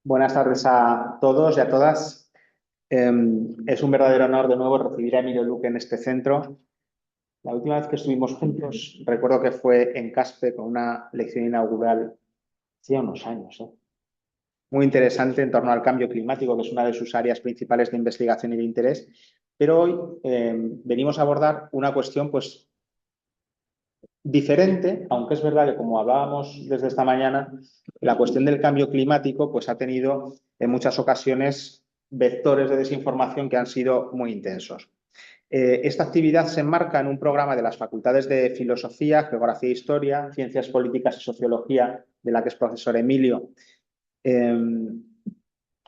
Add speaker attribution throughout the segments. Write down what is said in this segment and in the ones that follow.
Speaker 1: Buenas tardes a todos y a todas. Es un verdadero honor de nuevo recibir a Emilio Luque en este centro. La última vez que estuvimos juntos, recuerdo que fue en Caspe con una lección inaugural, hacía unos años, muy interesante en torno al cambio climático, que es una de sus áreas principales de investigación y de interés. Pero hoy venimos a abordar una cuestión pues, diferente, aunque es verdad que como hablábamos desde esta mañana, la cuestión del cambio climático pues, ha tenido en muchas ocasiones vectores de desinformación que han sido muy intensos. Esta actividad se enmarca en un programa de las facultades de Filosofía, Geografía e Historia, Ciencias Políticas y Sociología, de la que es profesor Emilio, eh,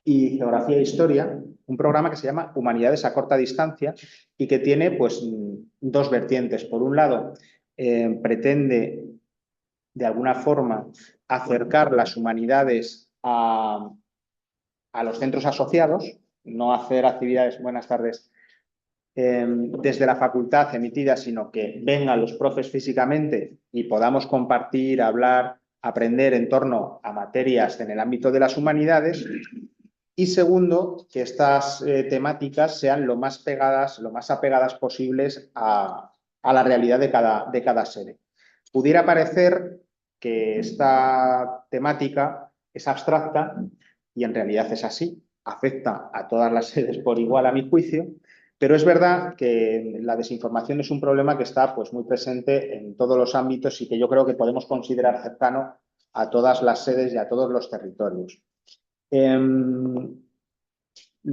Speaker 1: y Geografía e Historia, un programa que se llama Humanidades a corta distancia y que tiene pues, dos vertientes. Por un lado, pretende de alguna forma acercar las humanidades a los centros asociados, no hacer actividades, buenas tardes, desde la facultad emitida, sino que vengan los profes físicamente y podamos compartir, hablar, aprender en torno a materias en el ámbito de las humanidades. Y segundo, que estas temáticas sean lo más apegadas posibles a la realidad de cada sede. Pudiera parecer que esta temática es abstracta y en realidad es así, afecta a todas las sedes por igual a mi juicio, pero es verdad que la desinformación es un problema que está pues, muy presente en todos los ámbitos y que yo creo que podemos considerar cercano a todas las sedes y a todos los territorios. La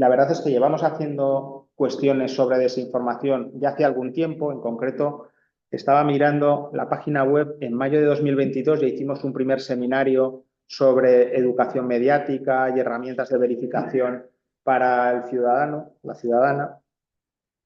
Speaker 1: verdad es que llevamos haciendo cuestiones sobre desinformación ya hace algún tiempo. En concreto, estaba mirando la página web en mayo de 2022, ya hicimos un primer seminario sobre educación mediática y herramientas de verificación para el ciudadano, la ciudadana.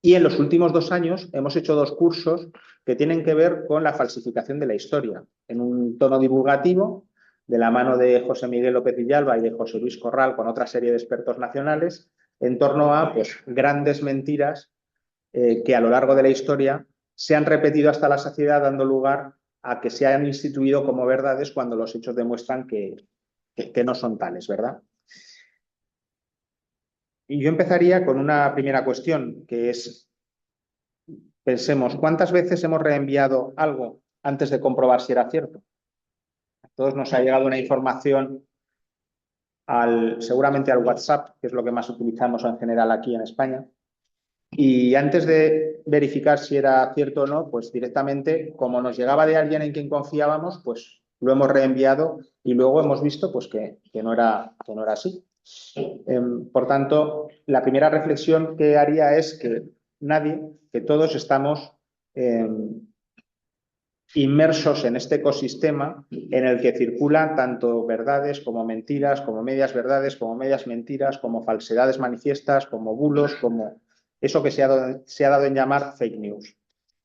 Speaker 1: Y en los últimos 2 años hemos hecho 2 cursos que tienen que ver con la falsificación de la historia, en un tono divulgativo, de la mano de José Miguel López Villalba y de José Luis Corral, con otra serie de expertos nacionales, en torno a pues, grandes mentiras que a lo largo de la historia se han repetido hasta la saciedad, dando lugar a que se hayan instituido como verdades cuando los hechos demuestran que no son tales, ¿verdad? Y yo empezaría con una primera cuestión, que es, pensemos, ¿cuántas veces hemos reenviado algo antes de comprobar si era cierto? A todos nos ha llegado una información seguramente al WhatsApp, que es lo que más utilizamos en general aquí en España, y antes de verificar si era cierto o no, pues directamente, como nos llegaba de alguien en quien confiábamos, pues lo hemos reenviado y luego hemos visto pues, que no era así. Por tanto, la primera reflexión que haría es que todos estamos inmersos en este ecosistema en el que circulan tanto verdades como mentiras, como medias verdades, como medias mentiras, como falsedades manifiestas, como bulos, como eso que se ha dado en llamar fake news.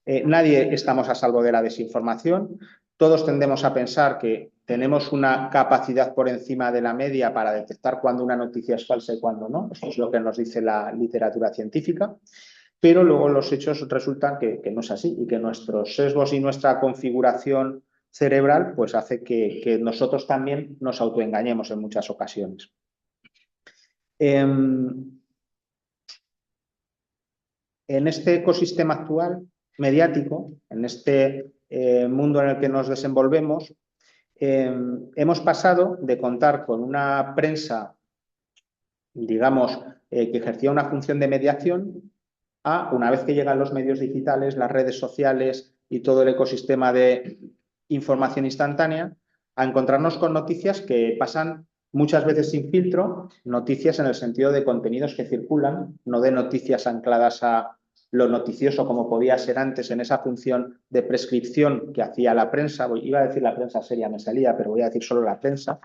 Speaker 1: Nadie estamos a salvo de la desinformación. Todos tendemos a pensar que tenemos una capacidad por encima de la media para detectar cuando una noticia es falsa y cuando no. Esto es lo que nos dice la literatura científica. Pero luego los hechos resultan que no es así y que nuestros sesgos y nuestra configuración cerebral pues hace que nosotros también nos autoengañemos en muchas ocasiones. En este ecosistema actual mediático, en este mundo en el que nos desenvolvemos, hemos pasado de contar con una prensa, digamos, que ejercía una función de mediación a, una vez que llegan los medios digitales, las redes sociales y todo el ecosistema de información instantánea, a encontrarnos con noticias que pasan muchas veces sin filtro, noticias en el sentido de contenidos que circulan, no de noticias ancladas a lo noticioso como podía ser antes en esa función de prescripción que hacía la prensa. Iba a decir la prensa seria, me salía, pero voy a decir solo la prensa.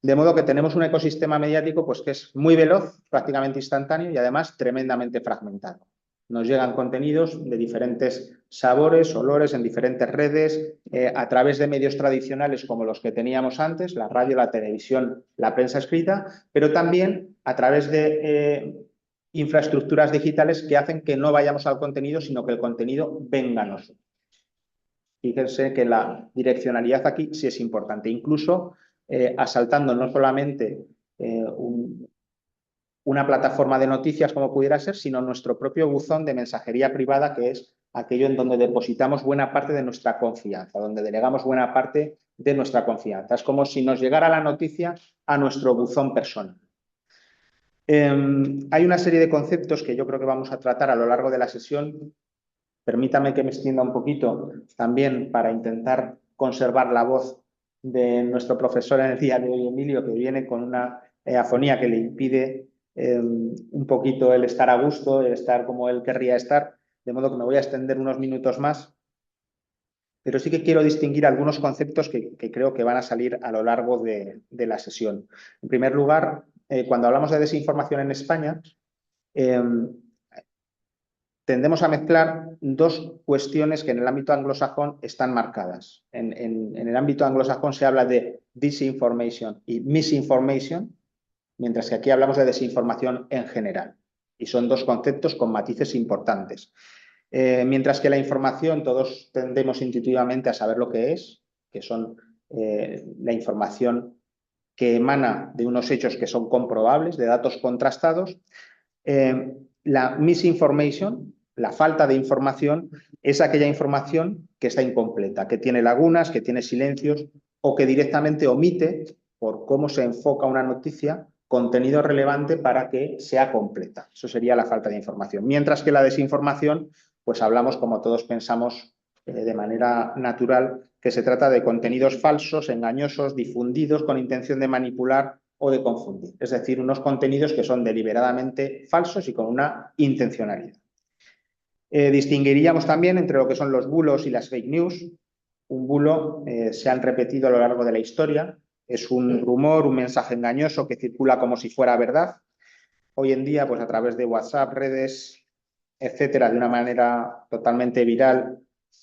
Speaker 1: De modo que tenemos un ecosistema mediático pues, que es muy veloz, prácticamente instantáneo y además tremendamente fragmentado. Nos llegan contenidos de diferentes sabores, olores, en diferentes redes, a través de medios tradicionales como los que teníamos antes, la radio, la televisión, la prensa escrita, pero también a través de infraestructuras digitales que hacen que no vayamos al contenido, sino que el contenido venga a nosotros. Fíjense que la direccionalidad aquí sí es importante, incluso asaltando no solamente una plataforma de noticias como pudiera ser, sino nuestro propio buzón de mensajería privada, que es aquello en donde depositamos buena parte de nuestra confianza, donde delegamos buena parte de nuestra confianza. Es como si nos llegara la noticia a nuestro buzón personal. Hay una serie de conceptos que yo creo que vamos a tratar a lo largo de la sesión. Permítame que me extienda un poquito también para intentar conservar la voz de nuestro profesor en el día de hoy, Emilio, que viene con una afonía que le impide un poquito el estar a gusto, el estar como él querría estar, de modo que me voy a extender unos minutos más, pero sí que quiero distinguir algunos conceptos que creo que van a salir a lo largo de la sesión. En primer lugar, cuando hablamos de desinformación en España, tendemos a mezclar dos cuestiones que en el ámbito anglosajón están marcadas. En el ámbito anglosajón se habla de disinformation y misinformation, mientras que aquí hablamos de desinformación en general. Y son dos conceptos con matices importantes. Mientras que la información, todos tendemos intuitivamente a saber lo que son la información que emana de unos hechos que son comprobables, de datos contrastados. La misinformation, la falta de información, es aquella información que está incompleta, que tiene lagunas, que tiene silencios o que directamente omite, por cómo se enfoca una noticia, contenido relevante para que sea completa. Eso sería la falta de información. Mientras que la desinformación, pues hablamos, como todos pensamos de manera natural, que se trata de contenidos falsos, engañosos, difundidos con intención de manipular o de confundir. Es decir, unos contenidos que son deliberadamente falsos y con una intencionalidad. Distinguiríamos también entre lo que son los bulos y las fake news. Un bulo se han repetido a lo largo de la historia. Es un rumor, un mensaje engañoso que circula como si fuera verdad. Hoy en día, pues a través de WhatsApp, redes, etcétera, de una manera totalmente viral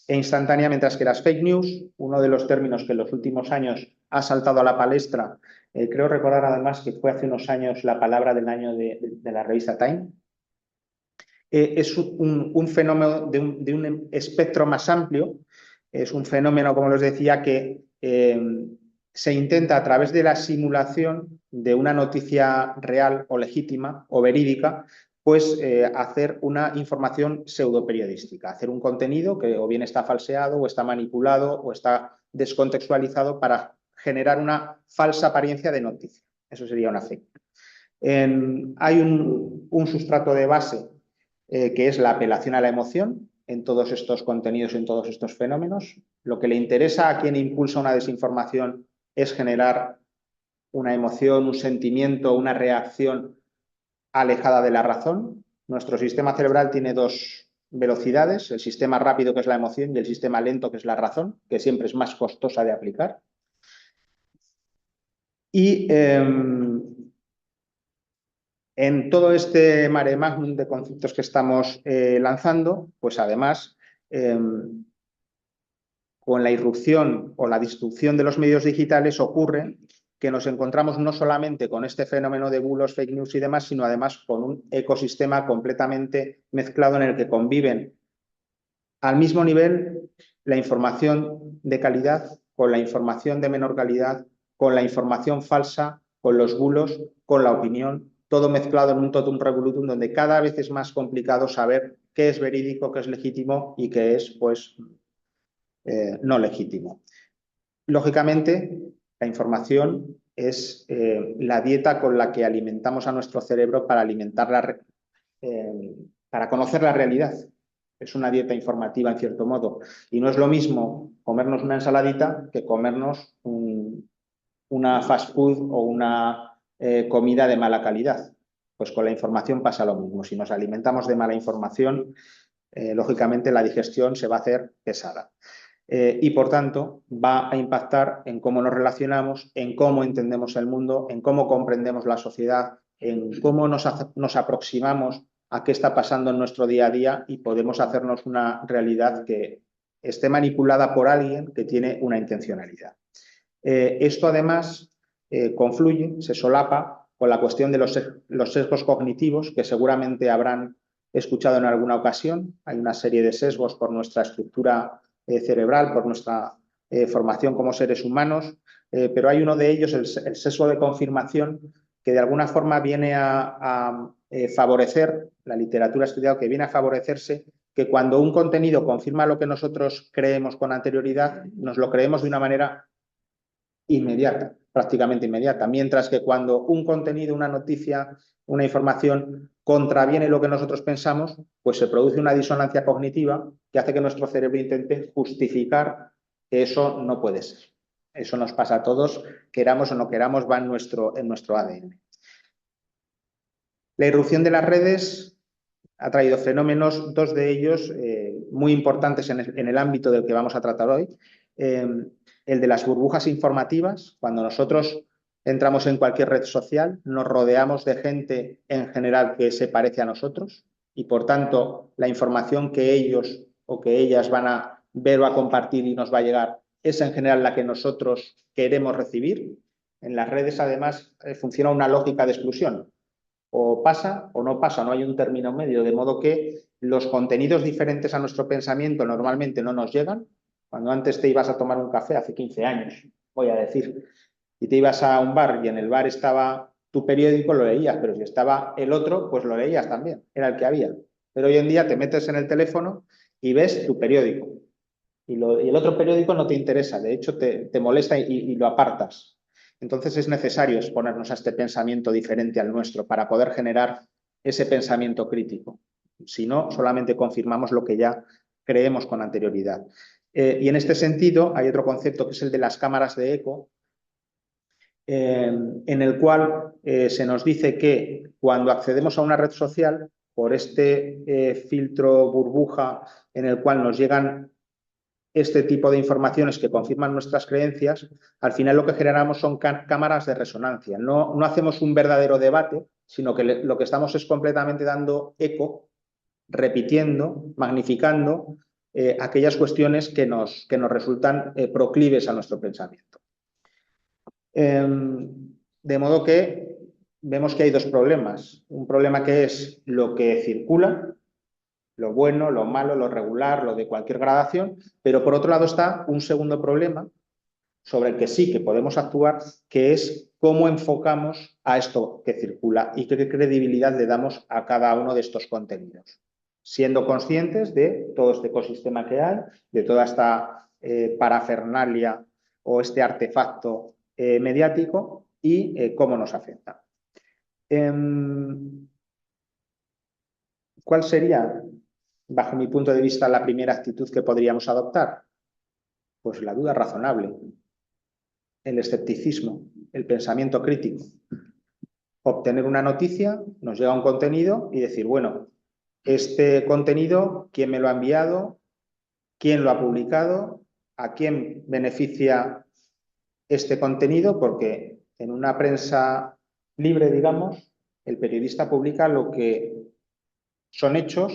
Speaker 1: e instantánea, mientras que las fake news, uno de los términos que en los últimos años ha saltado a la palestra, creo recordar además que fue hace unos años la palabra del año de la revista Time, es un fenómeno de un espectro más amplio, es un fenómeno, como les decía, que se intenta a través de la simulación de una noticia real o legítima o verídica, pues hacer una información pseudoperiodística, hacer un contenido que o bien está falseado o está manipulado o está descontextualizado para generar una falsa apariencia de noticia. Eso sería una fake. Hay un sustrato de base que es la apelación a la emoción en todos estos contenidos, en todos estos fenómenos. Lo que le interesa a quien impulsa una desinformación es generar una emoción, un sentimiento, una reacción alejada de la razón. Nuestro sistema cerebral tiene dos velocidades, el sistema rápido, que es la emoción, y el sistema lento, que es la razón, que siempre es más costosa de aplicar. Y en todo este mare magnum de conceptos que estamos lanzando, pues además, con la irrupción o la destrucción de los medios digitales ocurre que nos encontramos no solamente con este fenómeno de bulos, fake news y demás, sino además con un ecosistema completamente mezclado en el que conviven al mismo nivel la información de calidad con la información de menor calidad, con la información falsa, con los bulos, con la opinión, todo mezclado en un totum revolutum donde cada vez es más complicado saber qué es verídico, qué es legítimo y qué es, pues, no legítimo. Lógicamente, la información es la dieta con la que alimentamos a nuestro cerebro para para conocer la realidad. Es una dieta informativa en cierto modo. Y no es lo mismo comernos una ensaladita que comernos una fast food o una comida de mala calidad. Pues con la información pasa lo mismo. Si nos alimentamos de mala información, lógicamente la digestión se va a hacer pesada. Y por tanto va a impactar en cómo nos relacionamos, en cómo entendemos el mundo, en cómo comprendemos la sociedad, en cómo nos aproximamos a qué está pasando en nuestro día a día y podemos hacernos una realidad que esté manipulada por alguien que tiene una intencionalidad. Esto además confluye, se solapa con la cuestión de los sesgos cognitivos que seguramente habrán escuchado en alguna ocasión. Hay una serie de sesgos por nuestra estructura cerebral, por nuestra formación como seres humanos, pero hay uno de ellos, el sesgo de confirmación, que de alguna forma viene a favorecer, la literatura ha estudiado que viene a favorecerse, que cuando un contenido confirma lo que nosotros creemos con anterioridad, nos lo creemos de una manera inmediata, prácticamente inmediata, mientras que cuando un contenido, una noticia, una información contraviene lo que nosotros pensamos, pues se produce una disonancia cognitiva que hace que nuestro cerebro intente justificar que eso no puede ser. Eso nos pasa a todos, queramos o no queramos, va en nuestro ADN. La irrupción de las redes ha traído fenómenos, dos de ellos muy importantes en el ámbito del que vamos a tratar hoy. El de las burbujas informativas, cuando nosotros entramos en cualquier red social, nos rodeamos de gente en general que se parece a nosotros y, por tanto, la información que ellos o que ellas van a ver o a compartir y nos va a llegar es en general la que nosotros queremos recibir. En las redes, además, funciona una lógica de exclusión. O pasa o no pasa, no hay un término medio, de modo que los contenidos diferentes a nuestro pensamiento normalmente no nos llegan. Cuando antes te ibas a tomar un café, hace 15 años, voy a decir, y te ibas a un bar y en el bar estaba tu periódico, lo leías, pero si estaba el otro, pues lo leías también, era el que había. Pero hoy en día te metes en el teléfono y ves tu periódico. Y el otro periódico no te interesa, de hecho te molesta y lo apartas. Entonces es necesario exponernos a este pensamiento diferente al nuestro para poder generar ese pensamiento crítico. Si no, solamente confirmamos lo que ya creemos con anterioridad. Y en este sentido hay otro concepto que es el de las cámaras de eco, en el cual se nos dice que cuando accedemos a una red social, por este filtro burbuja en el cual nos llegan este tipo de informaciones que confirman nuestras creencias, al final lo que generamos son cámaras de resonancia. No hacemos un verdadero debate, sino que lo que estamos es completamente dando eco, repitiendo, magnificando aquellas cuestiones que nos resultan proclives a nuestro pensamiento. De modo que vemos que hay dos problemas. Un problema que es lo que circula, lo bueno, lo malo, lo regular, lo de cualquier gradación, pero por otro lado está un segundo problema sobre el que sí que podemos actuar, que es cómo enfocamos a esto que circula y qué credibilidad le damos a cada uno de estos contenidos, siendo conscientes de todo este ecosistema que hay, de toda esta parafernalia o este artefacto mediático y cómo nos afecta. ¿Cuál sería, bajo mi punto de vista, la primera actitud que podríamos adoptar? Pues la duda razonable, el escepticismo, el pensamiento crítico. Obtener una noticia, nos llega un contenido y decir, bueno, este contenido, ¿quién me lo ha enviado? ¿Quién lo ha publicado? ¿A quién beneficia este contenido? Porque en una prensa libre, digamos, el periodista publica lo que son hechos,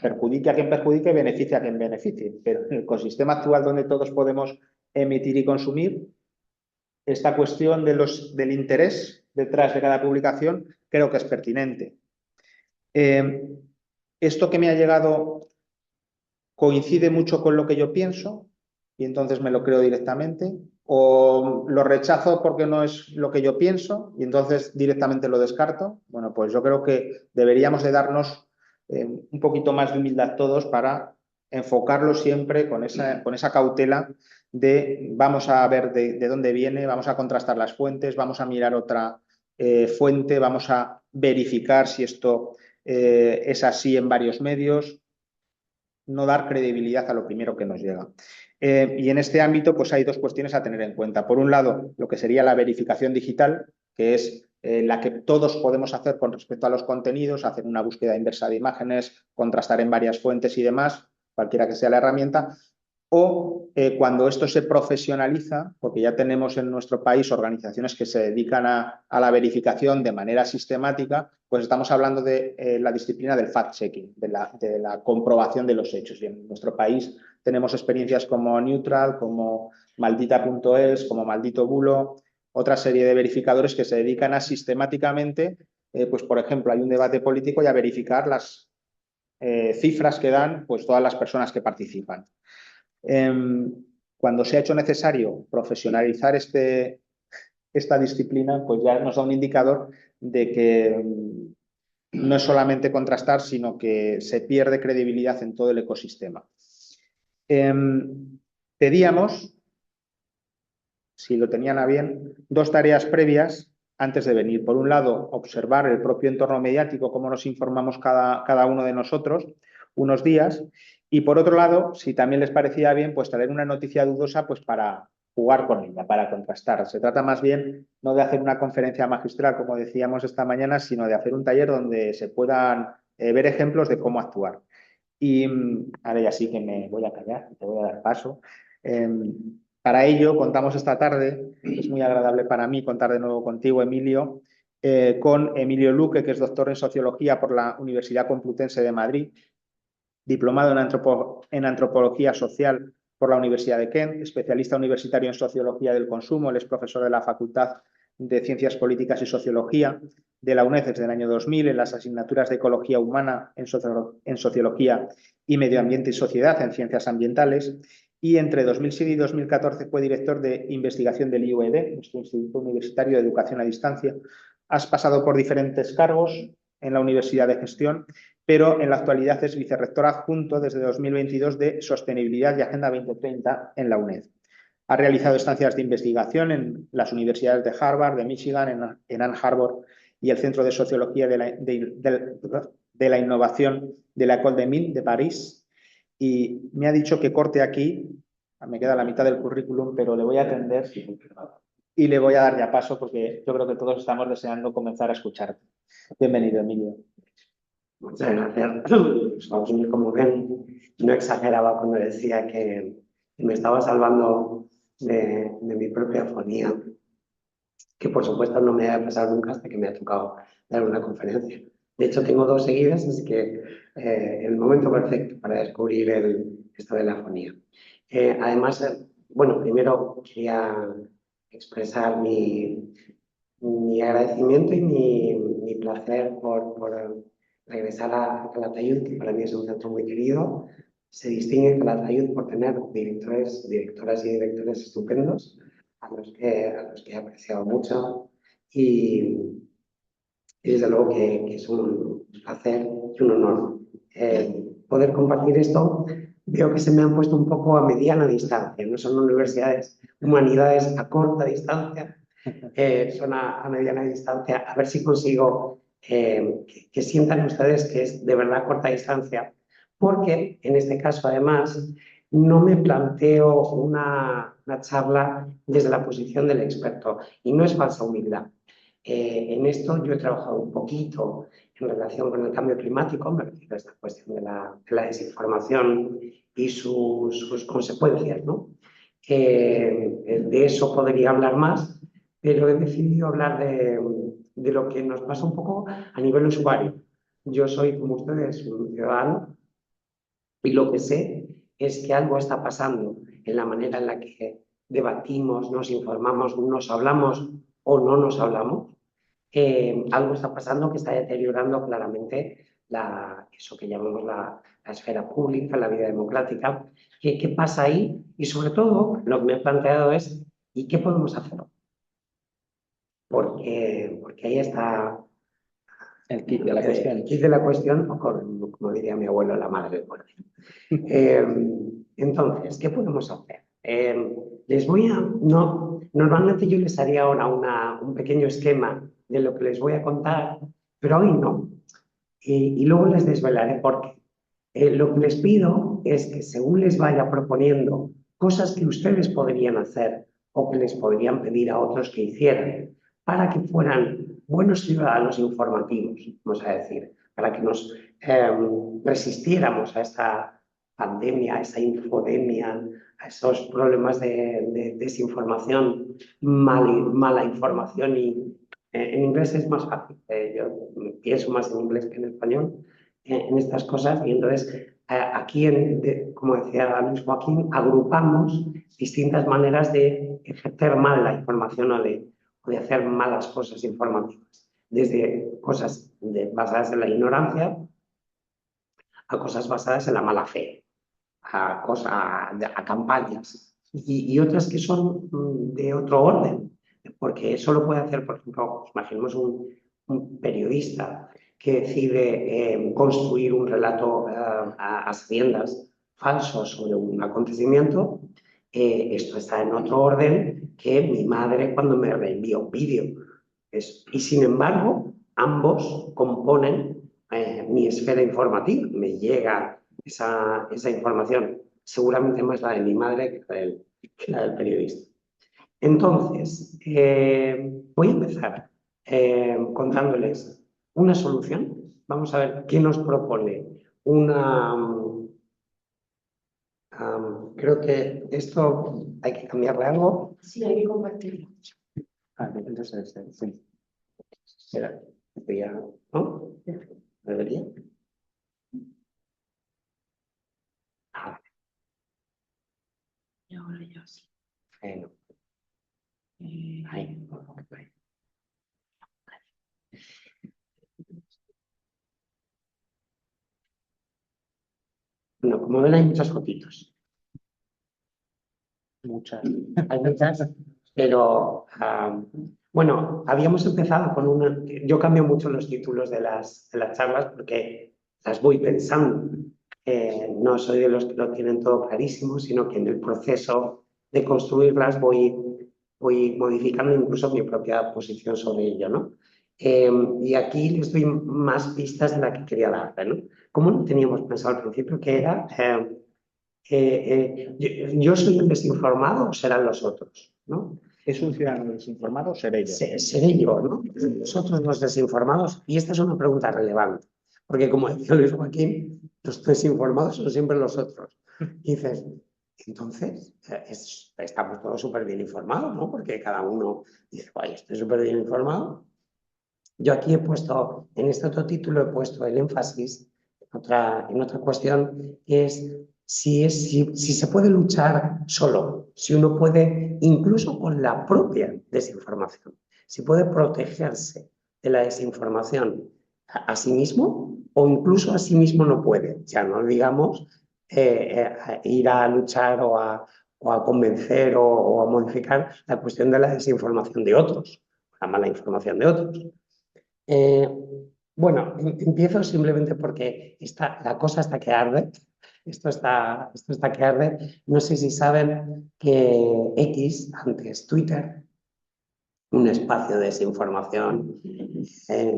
Speaker 1: perjudique a quien perjudique, beneficia a quien beneficie. Pero en el ecosistema actual donde todos podemos emitir y consumir, esta cuestión del interés detrás de cada publicación creo que es pertinente. Esto que me ha llegado coincide mucho con lo que yo pienso y entonces me lo creo directamente, o lo rechazo porque no es lo que yo pienso y entonces directamente lo descarto. Bueno, pues yo creo que deberíamos de darnos un poquito más de humildad todos para enfocarlo siempre con esa cautela de vamos a ver de dónde viene, vamos a contrastar las fuentes, vamos a mirar otra fuente, vamos a verificar si esto es así en varios medios, no dar credibilidad a lo primero que nos llega. Y en este ámbito pues hay dos cuestiones a tener en cuenta. Por un lado, lo que sería la verificación digital, que es la que todos podemos hacer con respecto a los contenidos, hacer una búsqueda inversa de imágenes, contrastar en varias fuentes y demás, cualquiera que sea la herramienta, o cuando esto se profesionaliza, porque ya tenemos en nuestro país organizaciones que se dedican a la verificación de manera sistemática, pues estamos hablando de la disciplina del fact-checking, de la comprobación de los hechos. Y en nuestro país tenemos experiencias como Neutral, como Maldita.es, como Maldito Bulo, otra serie de verificadores que se dedican a sistemáticamente, pues por ejemplo, hay un debate político y a verificar las cifras que dan pues todas las personas que participan. Cuando se ha hecho necesario profesionalizar este esta disciplina, pues ya nos da un indicador de que no es solamente contrastar, sino que se pierde credibilidad en todo el ecosistema. Pedíamos, si lo tenían a bien, dos tareas previas antes de venir. Por un lado, observar el propio entorno mediático, cómo nos informamos cada uno de nosotros unos días. Y por otro lado, si también les parecía bien, pues traer una noticia dudosa pues para jugar con ella, para contrastar. Se trata más bien no de hacer una conferencia magistral, como decíamos esta mañana, sino de hacer un taller donde se puedan ver ejemplos de cómo actuar. Y ahora ya sí que me voy a callar, te voy a dar paso. Para ello, contamos esta tarde, es muy agradable para mí contar de nuevo contigo, Emilio, con Emilio Luque, que es doctor en Sociología por la Universidad Complutense de Madrid, diplomado en Antropología Social por la Universidad de Kent, especialista universitario en Sociología del Consumo, él es profesor de la Facultad de Ciencias Políticas y Sociología de la UNED desde el año 2000 en las asignaturas de Ecología Humana, en Sociología y Medio Ambiente y Sociedad en Ciencias Ambientales, y entre 2007 y 2014 fue director de investigación del IUED, nuestro Instituto Universitario de Educación a Distancia. Has pasado por diferentes cargos en la Universidad de Gestión, pero en la actualidad es vicerrector adjunto desde 2022 de Sostenibilidad y Agenda 2030 en la UNED. Ha realizado estancias de investigación en las universidades de Harvard, de Michigan, en Ann Arbor y el Centro de Sociología de la Innovación de la École des Mines de París. Y me ha dicho que corte aquí, me queda la mitad del currículum, pero le voy a atender y le voy a dar ya paso porque yo creo que todos estamos deseando comenzar a escucharte. Bienvenido, Emilio.
Speaker 2: Muchas gracias. Como ven, no exageraba cuando decía que me estaba salvando de mi propia afonía, que por supuesto no me había pasado nunca hasta que me ha tocado dar una conferencia. De hecho, tengo dos seguidas, así que el momento perfecto para descubrir esto de la afonía. Además, bueno, primero quería expresar mi agradecimiento y mi placer por regresar a Calatayud, que para mí es un centro muy querido. Se distingue Calatayud por tener directoras y directores estupendos, a los que he apreciado mucho. Y desde luego que es un placer y un honor poder compartir esto. Veo que se me han puesto un poco a mediana distancia, no son universidades, humanidades a corta distancia, son a mediana distancia. A ver si consigo que sientan ustedes que es de verdad corta distancia, porque en este caso además no me planteo una charla desde la posición del experto y no es falsa humildad. En esto yo he trabajado un poquito en relación con el cambio climático, me refiero a esta cuestión de la desinformación y sus consecuencias, ¿no? De eso podría hablar más, pero he decidido hablar de lo que nos pasa un poco a nivel usuario. Yo soy, como ustedes, un ciudadano y lo que sé es que algo está pasando en la manera en la que debatimos, nos informamos, nos hablamos o no nos hablamos. Algo está pasando que está deteriorando claramente eso que llamamos la esfera pública, la vida democrática. ¿Qué pasa ahí? Y sobre todo, lo que me he planteado es, ¿y qué podemos hacer? Porque ahí está
Speaker 1: el kit de la cuestión.
Speaker 2: El kit de la cuestión, o como diría mi abuelo, la madre del cordero. Entonces, ¿qué podemos hacer? Normalmente yo les haría ahora un pequeño esquema de lo que les voy a contar, pero hoy no. Y luego les desvelaré por qué. Lo que les pido es que según les vaya proponiendo cosas que ustedes podrían hacer o que les podrían pedir a otros que hicieran para que fueran buenos ciudadanos informativos, vamos a decir, para que nos resistiéramos a esta pandemia, a esa infodemia, a esos problemas de desinformación, mala información y en inglés es más fácil, yo pienso más en inglés que en español en estas cosas y entonces aquí, como decía Luis Joaquín, agrupamos distintas maneras de ejercer mal la información o de hacer malas cosas informativas, desde cosas basadas en la ignorancia a cosas basadas en la mala fe, a campañas y otras que son de otro orden, porque eso lo puede hacer, por ejemplo, imaginemos un periodista que decide construir un relato a sabiendas falso sobre un acontecimiento. Esto está en otro orden que mi madre cuando me reenvía un vídeo. Y sin embargo, ambos componen mi esfera informativa. Me llega esa información, seguramente más la de mi madre que la del periodista. Entonces, voy a empezar contándoles una solución. Vamos a ver qué nos propone una... creo que esto hay que cambiarle algo.
Speaker 3: Sí, hay que compartirlo.
Speaker 2: Entonces, sí. Espera, voy a... ¿No? ¿Debería?
Speaker 3: Y ahora ya sí.
Speaker 2: No. Ahí. Bueno, como ven hay muchas fotitos.
Speaker 1: Muchas.
Speaker 2: Hay muchas, pero bueno, habíamos empezado con una... Yo cambio mucho los títulos de las charlas porque las voy pensando. No soy de los que lo tienen todo clarísimo, sino que en el proceso de construirlas voy modificando incluso mi propia posición sobre ello, ¿no? Y aquí les doy más pistas de la que quería darle, ¿no? Como no teníamos pensado al principio, que era... yo soy el desinformado o serán los otros, ¿no?
Speaker 1: ¿Es un ciudadano desinformado o seré yo?
Speaker 2: Seré yo, ¿no? Nosotros los desinformados. Y esta es una pregunta relevante, porque como decía Luis Joaquín, los desinformados son siempre los otros. Y dices, entonces, estamos todos súper bien informados, ¿no? Porque cada uno dice, vaya, estoy súper bien informado. Yo aquí he puesto, en este otro título he puesto el énfasis en otra cuestión, que es si se puede luchar solo, si uno puede, incluso con la propia desinformación, si puede protegerse de la desinformación a sí mismo o incluso a sí mismo no puede. Ya no digamos ir a luchar o a convencer o a modificar la cuestión de la desinformación de otros, la mala información de otros. Bueno, empiezo simplemente porque la cosa está que arde. Esto está que arde. No sé si saben que X, antes Twitter, un espacio de desinformación,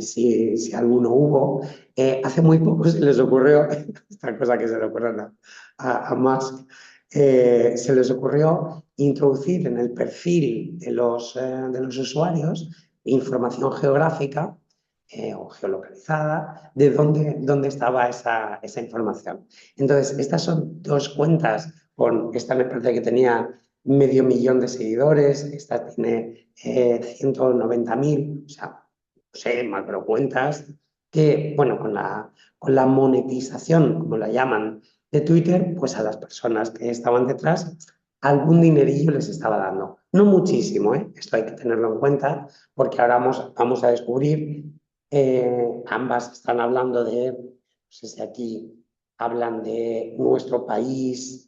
Speaker 2: si alguno hubo, hace muy poco se les ocurrió, esta cosa que se le ocurre a Musk, se les ocurrió introducir en el perfil de los usuarios información geográfica o geolocalizada de dónde estaba esa información. Entonces, estas son dos cuentas, esta me parece que tenía 500.000 de seguidores, esta tiene 190.000, o sea, no sé, macro cuentas que, bueno, con la monetización, como la llaman, de Twitter, pues a las personas que estaban detrás, algún dinerillo les estaba dando. No muchísimo, esto hay que tenerlo en cuenta, porque ahora vamos a descubrir, ambas están hablando de, no sé si aquí hablan de nuestro país,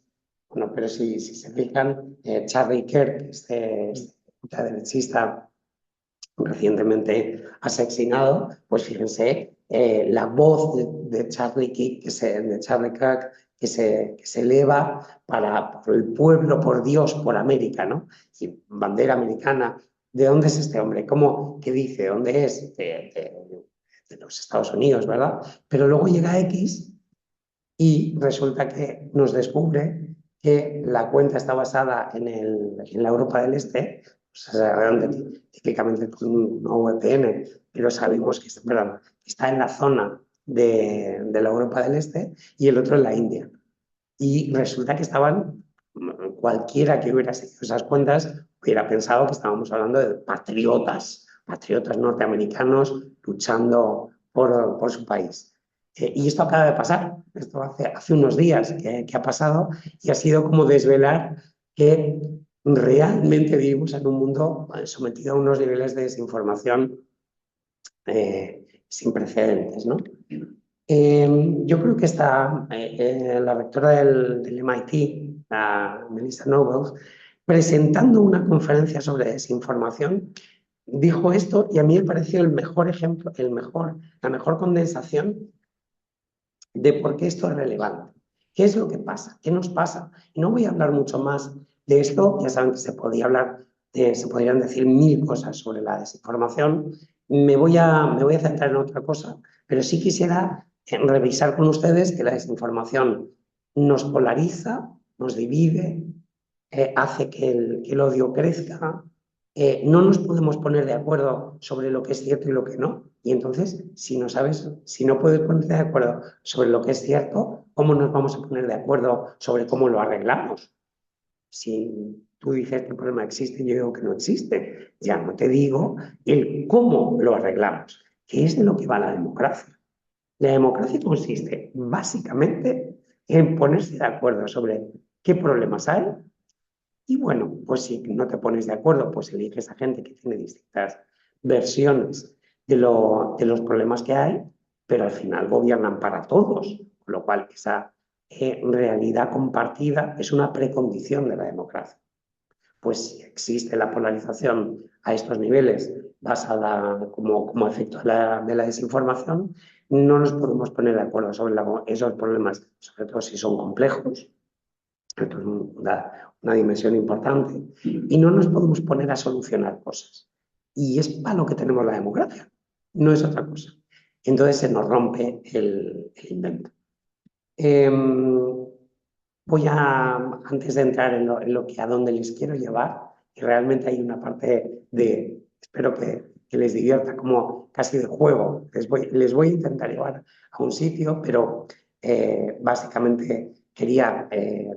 Speaker 2: bueno, pero si se fijan, Charlie Kirk, este ultraderechista recientemente asesinado, pues fíjense, la voz de Charlie Kirk que se eleva por el pueblo, por Dios, por América, ¿no? Y bandera americana. ¿De dónde es este hombre? ¿Qué dice? ¿Dónde es? De los Estados Unidos, ¿verdad? Pero luego llega X y resulta que nos descubre que la cuenta está basada en la Europa del Este, o sea, típicamente con una VPN, pero sabemos que está en la zona de la Europa del Este y el otro en la India. Y resulta que cualquiera que hubiera seguido esas cuentas hubiera pensado que estábamos hablando de patriotas norteamericanos luchando por su país. Y esto acaba de pasar, esto hace unos días que ha pasado y ha sido como desvelar que realmente vivimos en un mundo sometido a unos niveles de desinformación sin precedentes, ¿no? Yo creo que la rectora del MIT, la Melissa Nobles, presentando una conferencia sobre desinformación, dijo esto y a mí me pareció el mejor ejemplo, la mejor condensación de por qué esto es relevante. ¿Qué es lo que pasa? ¿Qué nos pasa? Y no voy a hablar mucho más de esto, ya saben que se podrían decir mil cosas sobre la desinformación. Me voy a centrar en otra cosa, pero sí quisiera revisar con ustedes que la desinformación nos polariza, nos divide, hace que el odio crezca, no nos podemos poner de acuerdo sobre lo que es cierto y lo que no. Y entonces, si no puedes ponerte de acuerdo sobre lo que es cierto, ¿cómo nos vamos a poner de acuerdo sobre cómo lo arreglamos? Si tú dices que el problema existe y yo digo que no existe, ya no te digo el cómo lo arreglamos, que es de lo que va la democracia. La democracia consiste básicamente en ponerse de acuerdo sobre qué problemas hay. Y bueno, pues si no te pones de acuerdo, pues eliges a gente que tiene distintas versiones de los problemas que hay, pero al final gobiernan para todos, con lo cual esa realidad compartida es una precondición de la democracia. Pues si existe la polarización a estos niveles basada como efecto de la desinformación, no nos podemos poner de acuerdo sobre esos problemas, sobre todo si son complejos. Esto es una dimensión importante. Y no nos podemos poner a solucionar cosas. Y es para lo que tenemos la democracia, no es otra cosa. Entonces se nos rompe el invento. Antes de entrar en lo que a dónde les quiero llevar, y realmente hay una parte espero que les divierta, como casi de juego. Les voy a intentar llevar a un sitio, pero básicamente quería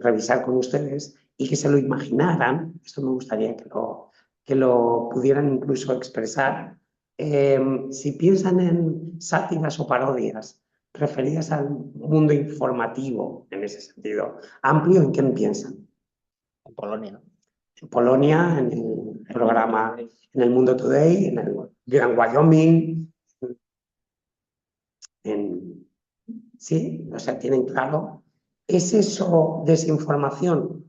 Speaker 2: revisar con ustedes y que se lo imaginaran. Esto me gustaría que lo pudieran incluso expresar. Si piensan en sátiras o parodias referidas al mundo informativo, en ese sentido amplio, ¿en quién piensan?
Speaker 1: En Polonia.
Speaker 2: En Polonia, en el programa, en el Mundo Today, en el Gran Wyoming, sí, o sea, tienen claro. ¿Es eso desinformación?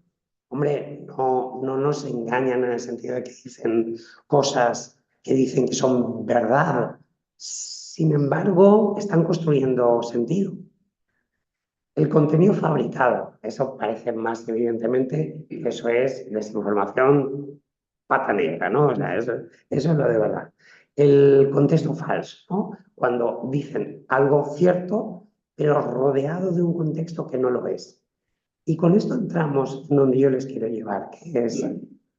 Speaker 2: Hombre, no nos engañan en el sentido de que dicen cosas que dicen que son verdad. Sin embargo, están construyendo sentido. El contenido fabricado, eso parece más evidentemente, eso es desinformación pata negra, ¿no? O sea, eso es lo de verdad. El contexto falso, ¿no? Cuando dicen algo cierto, pero rodeado de un contexto que no lo es. Y con esto entramos donde yo les quiero llevar, que es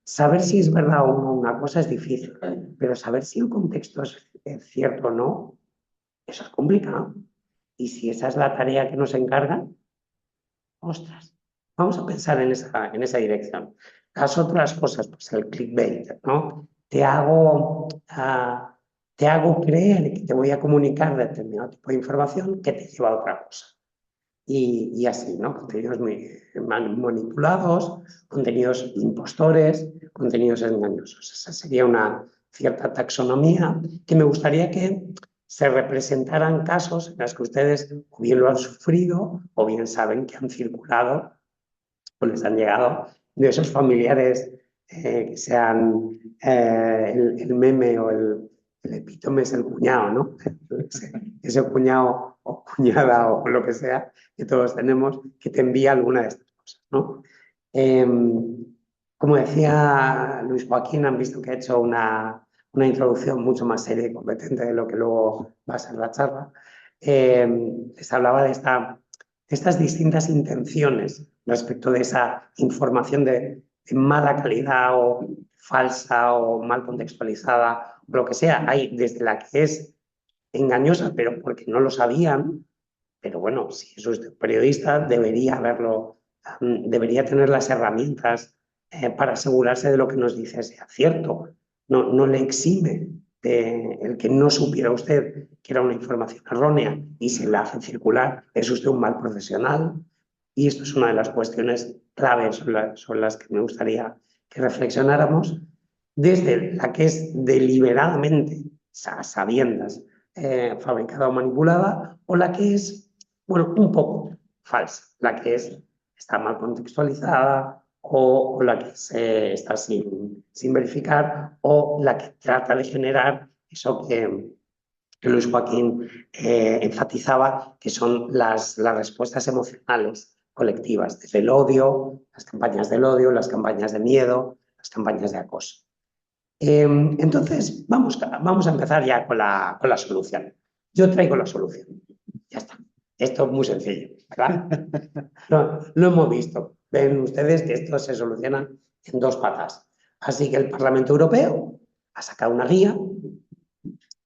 Speaker 2: saber si es verdad o no una cosa es difícil, pero saber si el contexto es cierto o no, eso es complicado. Y si esa es la tarea que nos encargan, ostras, vamos a pensar en esa dirección. Las otras cosas, pues el clickbait, ¿no? Te hago creer que te voy a comunicar determinado tipo de información que te lleva a otra cosa. Y así, ¿no? Contenidos muy manipulados, contenidos impostores, contenidos engañosos. Esa sería una cierta taxonomía que me gustaría que se representaran casos en los que ustedes o bien lo han sufrido o bien saben que han circulado o les han llegado de esos familiares que sean el meme o el epítome es el cuñado, ¿no? Ese cuñado o cuñada o lo que sea que todos tenemos que te envía alguna de estas cosas, ¿no? Como decía Luis Joaquín, han visto que he hecho una introducción mucho más seria y competente de lo que luego va a ser la charla. Les hablaba de estas distintas intenciones respecto de esa información de mala calidad o falsa o mal contextualizada, o lo que sea. Hay desde la que es engañosa, pero porque no lo sabían, pero bueno, si es usted periodista, debería tener las herramientas para asegurarse de lo que nos dice sea cierto. No le exime de el que no supiera usted que era una información errónea y se la hace circular, es usted un mal profesional. Y esto es una de las cuestiones claves sobre las que me gustaría que reflexionáramos, desde la que es deliberadamente, a sabiendas, fabricada o manipulada, o la que es, bueno, un poco falsa, la que está mal contextualizada o la que está sin verificar, o la que trata de generar eso que Luis Joaquín enfatizaba, que son las respuestas emocionales colectivas, desde el odio, las campañas del odio, las campañas de miedo, las campañas de acoso. Entonces, vamos a empezar ya con la solución. Yo traigo la solución. Ya está. Esto es muy sencillo, ¿verdad? Lo hemos visto. Ven ustedes que esto se soluciona en 2 patas. Así que el Parlamento Europeo ha sacado una guía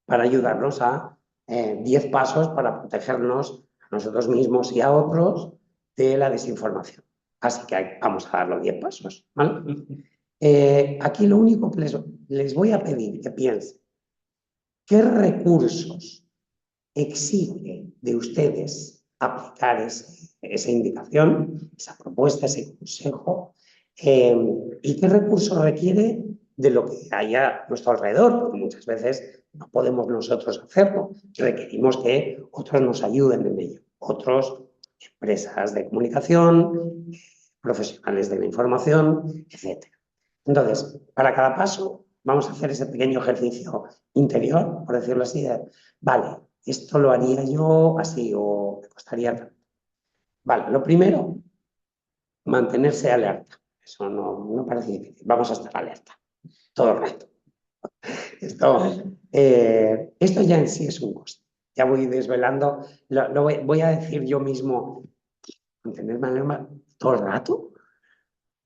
Speaker 2: para ayudarnos a 10 pasos para protegernos a nosotros mismos y a otros de la desinformación. Así que vamos a dar los 10 pasos, ¿vale? Aquí lo único que les voy a pedir que piensen, ¿qué recursos exige de ustedes aplicar esa indicación, esa propuesta, ese consejo? ¿Y qué recursos requiere de lo que haya a nuestro alrededor? Porque muchas veces no podemos nosotros hacerlo, requerimos que otros nos ayuden en ello, otros, empresas de comunicación, profesionales de la información, etc. Entonces, para cada paso vamos a hacer ese pequeño ejercicio interior, por decirlo así, vale, esto lo haría yo así o me costaría tanto. Vale, lo primero, mantenerse alerta. Eso no parece difícil. Vamos a estar alerta todo el rato. Esto ya en sí es un coste. Ya voy desvelando, voy a decir yo mismo, mantenerme alerta todo el rato.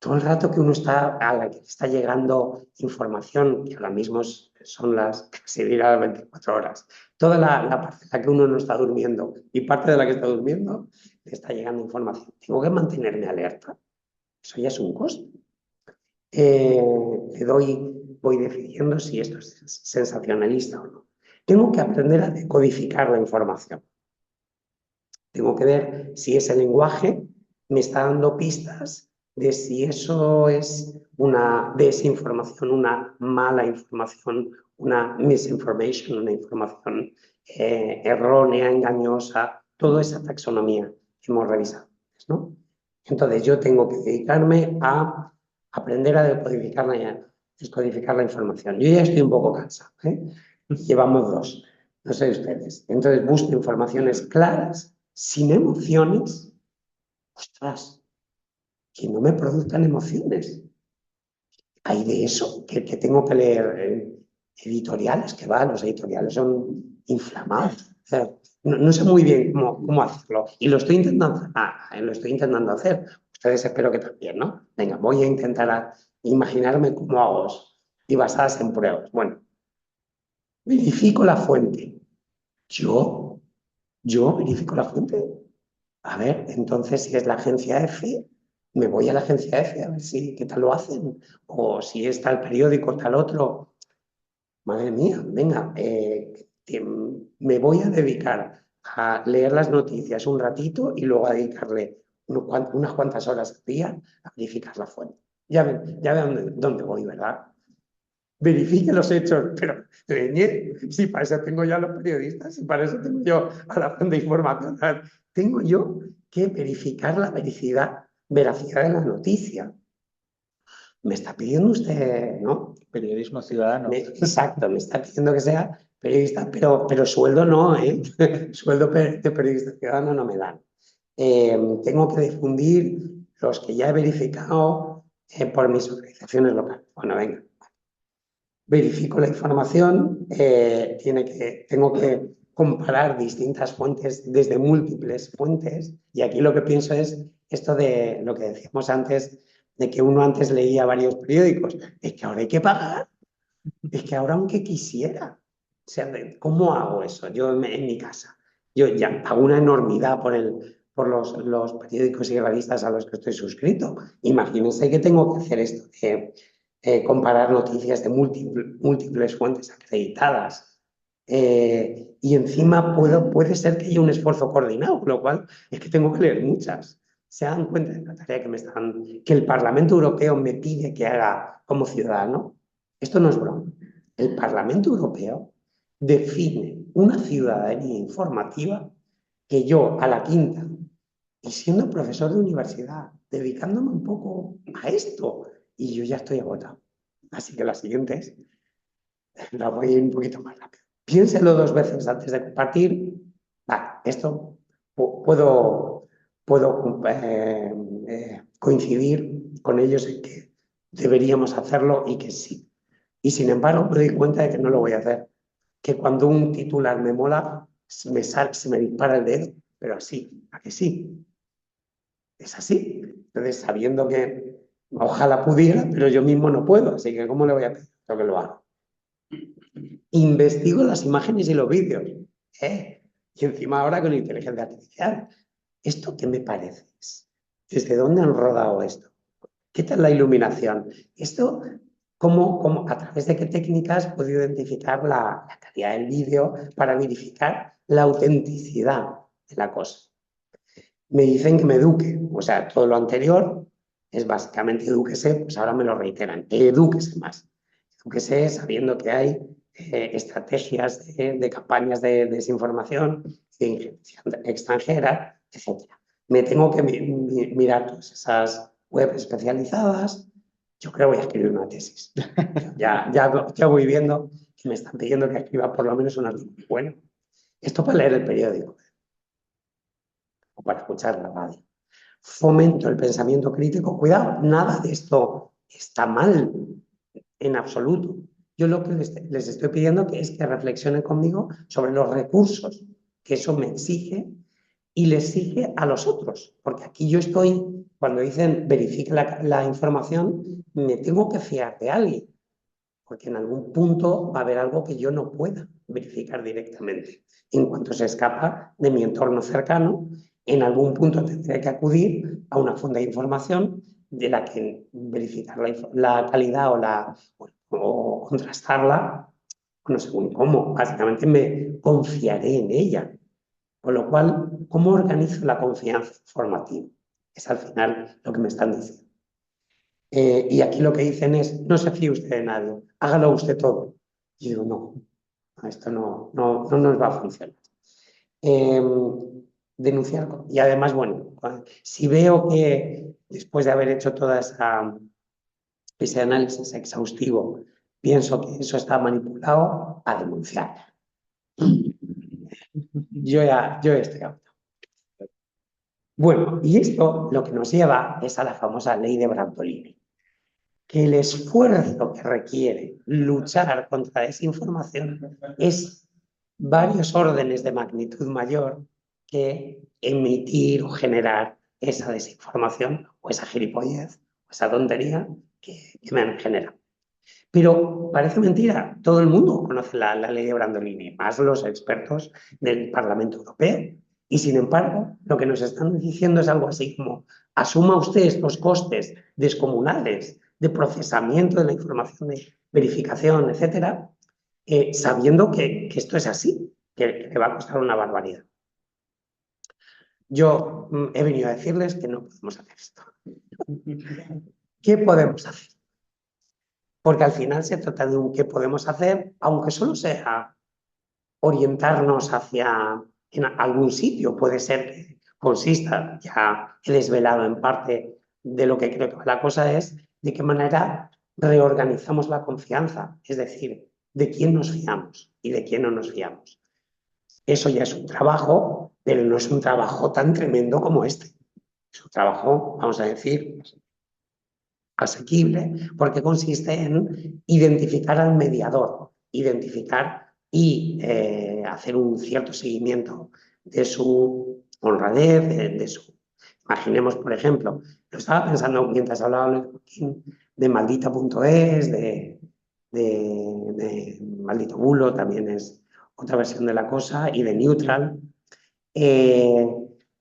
Speaker 2: Todo el rato que uno está, a la que está llegando información, que ahora mismo son las casi las 24 horas, toda la parte en la que uno no está durmiendo y parte de la que está durmiendo, le está llegando información. Tengo que mantenerme alerta. Eso ya es un coste. Voy decidiendo si esto es sensacionalista o no. Tengo que aprender a decodificar la información. Tengo que ver si ese lenguaje me está dando pistas de si eso es una desinformación, una mala información, una misinformation, una información errónea, engañosa, toda esa taxonomía que hemos revisado, ¿no? Entonces yo tengo que dedicarme a aprender a descodificar la información. Yo ya estoy un poco cansado, ¿eh? Llevamos 2, no sé ustedes. Entonces busco informaciones claras, sin emociones. Ostras, que no me produzcan emociones. Hay de eso, que tengo que leer editoriales, que los editoriales son inflamados. O sea, no sé muy bien cómo hacerlo. Y lo estoy intentando hacer. Ustedes espero que también, ¿no? Venga, voy a intentar imaginarme cómo hago eso. Y basadas en pruebas. Bueno, verifico la fuente. ¿Yo verifico la fuente? A ver, entonces si es la agencia F, me voy a la agencia F a ver qué tal lo hacen. O si es tal periódico, tal otro. Madre mía, venga, me voy a dedicar a leer las noticias un ratito y luego a dedicarle unas cuantas horas al día a verificar la fuente. Ya ven dónde voy, ¿verdad? Verifique los hechos, pero si para eso tengo yo a los periodistas, si para eso tengo yo a la fuente de información, tengo yo que verificar la veracidad de la noticia. Me está pidiendo usted, ¿no?
Speaker 1: Periodismo ciudadano.
Speaker 2: Exacto, me está pidiendo que sea periodista, pero sueldo no, ¿eh? Sueldo de periodista ciudadano no me dan. Tengo que difundir los que ya he verificado por mis organizaciones locales. Bueno, venga. Verifico la información, tengo que comparar distintas fuentes desde múltiples fuentes, y aquí lo que pienso es esto de lo que decíamos antes, de que uno antes leía varios periódicos. Es que ahora hay que pagar, es que ahora aunque quisiera. O sea, ¿cómo hago eso? Yo en mi casa, yo ya pago una enormidad por los periódicos y revistas a los que estoy suscrito. Imagínense que tengo que hacer esto comparar noticias de múltiples fuentes acreditadas. Y encima puede ser que haya un esfuerzo coordinado, con lo cual es que tengo que leer muchas. Se dan cuenta de la tarea que el Parlamento Europeo me pide que haga como ciudadano. Esto no es broma. El Parlamento Europeo define una ciudadanía informativa que yo a la quinta y siendo profesor de universidad, dedicándome un poco a esto, y yo ya estoy agotado. Así que la siguiente es, la voy a ir un poquito más rápido. Piénselo 2 veces antes de compartir. Vale, esto puedo coincidir con ellos en que deberíamos hacerlo y que sí. Y sin embargo me doy cuenta de que no lo voy a hacer. Que cuando un titular me mola, se me dispara el dedo, pero así, ¿a que sí? Es así. Entonces, sabiendo que ojalá pudiera, pero yo mismo no puedo, así que ¿cómo le voy a pedir? Lo que lo hago. Investigo las imágenes y los vídeos. Y encima ahora con inteligencia artificial. ¿Esto qué me parece? ¿Desde dónde han rodado esto? ¿Qué tal la iluminación? Esto, a través de qué técnicas puedo identificar la calidad del vídeo para verificar la autenticidad de la cosa? Me dicen que me eduque, o sea, todo lo anterior es básicamente edúquese, pues ahora me lo reiteran, edúquese más. Edúquese sabiendo que hay estrategias de campañas de desinformación, de injerencia extranjera, etc. Me tengo que mirar todas esas webs especializadas. Yo creo que voy a escribir una tesis. Ya voy viendo que me están pidiendo que escriba por lo menos un artículo. Bueno, esto para leer el periódico o para escuchar la radio. Fomento el pensamiento crítico. Cuidado, nada de esto está mal en absoluto. Yo lo que les estoy pidiendo es que reflexionen conmigo sobre los recursos que eso me exige y le exige a los otros. Porque aquí yo estoy, cuando dicen verifique la información, me tengo que fiar de alguien. Porque en algún punto va a haber algo que yo no pueda verificar directamente. En cuanto se escapa de mi entorno cercano, en algún punto tendré que acudir a una fuente de información de la que verificar la calidad o contrastarla, no sé cómo, básicamente me confiaré en ella. Con lo cual, ¿cómo organizo la confianza informativa? Es al final lo que me están diciendo. Y aquí lo que dicen es, no se fíe usted de nadie, hágalo usted todo. Y digo, no, esto no nos va a funcionar. Denunciar, y además, bueno, si veo que después de haber hecho toda ese análisis exhaustivo, pienso que eso está manipulado, a denunciar. Yo estoy harto. Bueno, y esto lo que nos lleva es a la famosa ley de Brandolini, que el esfuerzo que requiere luchar contra la desinformación es varios órdenes de magnitud mayor que emitir o generar esa desinformación o esa gilipollez o esa tontería que me han generado. Pero parece mentira, todo el mundo conoce la ley de Brandolini, más los expertos del Parlamento Europeo. Y sin embargo, lo que nos están diciendo es algo así como, asuma usted estos costes descomunales de procesamiento de la información, de verificación, etcétera, sabiendo que esto es así, que le va a costar una barbaridad. Yo he venido a decirles que no podemos hacer esto. ¿Qué podemos hacer? Porque al final se trata de un qué podemos hacer, aunque solo sea orientarnos hacia en algún sitio. Puede ser que consista, ya he desvelado en parte de lo que creo que la cosa es, de qué manera reorganizamos la confianza, es decir, de quién nos fiamos y de quién no nos fiamos. Eso ya es un trabajo, pero no es un trabajo tan tremendo como este. Es un trabajo, vamos a decir, asequible, porque consiste en identificar al mediador, identificar y hacer un cierto seguimiento de su honradez, de su... Imaginemos, por ejemplo, lo estaba pensando mientras hablaba de maldita.es, de Maldito Bulo, también es otra versión de la cosa, y de Neutral, que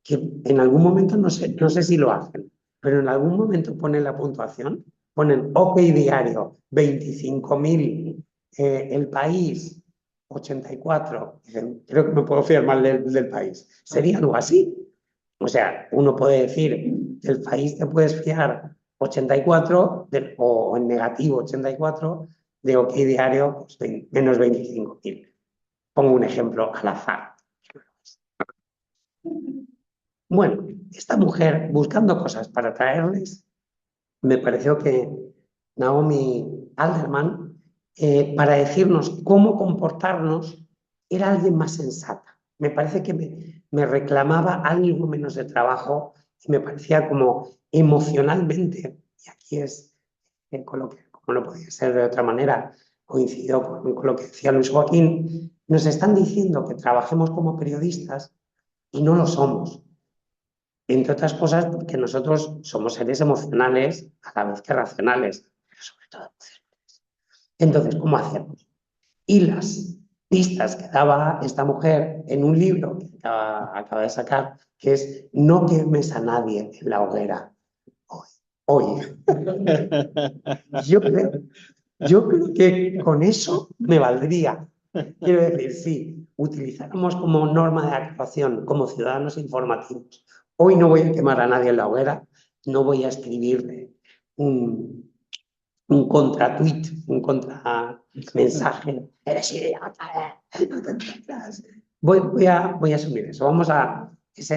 Speaker 2: en algún momento, no sé si lo hacen, pero en algún momento ponen la puntuación, ponen OK Diario 25.000, El País 84, dicen, creo que me puedo fiar mal del País. Sería algo así. O sea, uno puede decir, del País te puedes fiar 84 o en negativo 84, de OK Diario pues, menos 25.000. Pongo un ejemplo al azar. Bueno, esta mujer, buscando cosas para traerles, me pareció que Naomi Alderman, para decirnos cómo comportarnos, era alguien más sensata. Me parece que me reclamaba algo menos de trabajo y me parecía como emocionalmente, y aquí es con lo que, como no podía ser de otra manera, coincidió con lo que decía Luis Joaquín, nos están diciendo que trabajemos como periodistas y no lo somos. Entre otras cosas, porque nosotros somos seres emocionales a la vez que racionales, pero sobre todo emocionales. Entonces, ¿cómo hacemos? Y las pistas que daba esta mujer en un libro que acaba de sacar, que es No quemes a nadie en la hoguera. Hoy. Yo creo que con eso me valdría. Quiero decir, si utilizáramos como norma de actuación, como ciudadanos informativos, hoy no voy a quemar a nadie en la hoguera, no voy a escribirle un contra-tweet, un contra-mensaje. Eres idiota, no te entiendas. Voy a asumir eso. Ese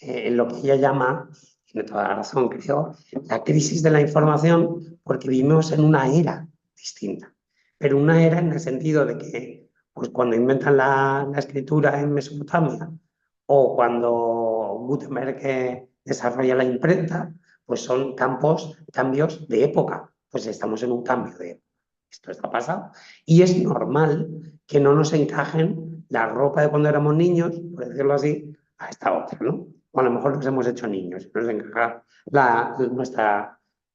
Speaker 2: es lo que ella llama, tiene toda la razón, creo, la crisis de la información, porque vivimos en una era distinta. Pero una era en el sentido de que, pues cuando inventan la escritura en Mesopotamia o cuando Gutenberg desarrolla la imprenta, pues son cambios de época. Pues estamos en un cambio de época. Esto está pasando. Y es normal que no nos encajen la ropa de cuando éramos niños, por decirlo así, a esta otra, ¿no? O a lo mejor nos hemos hecho niños y nos encaja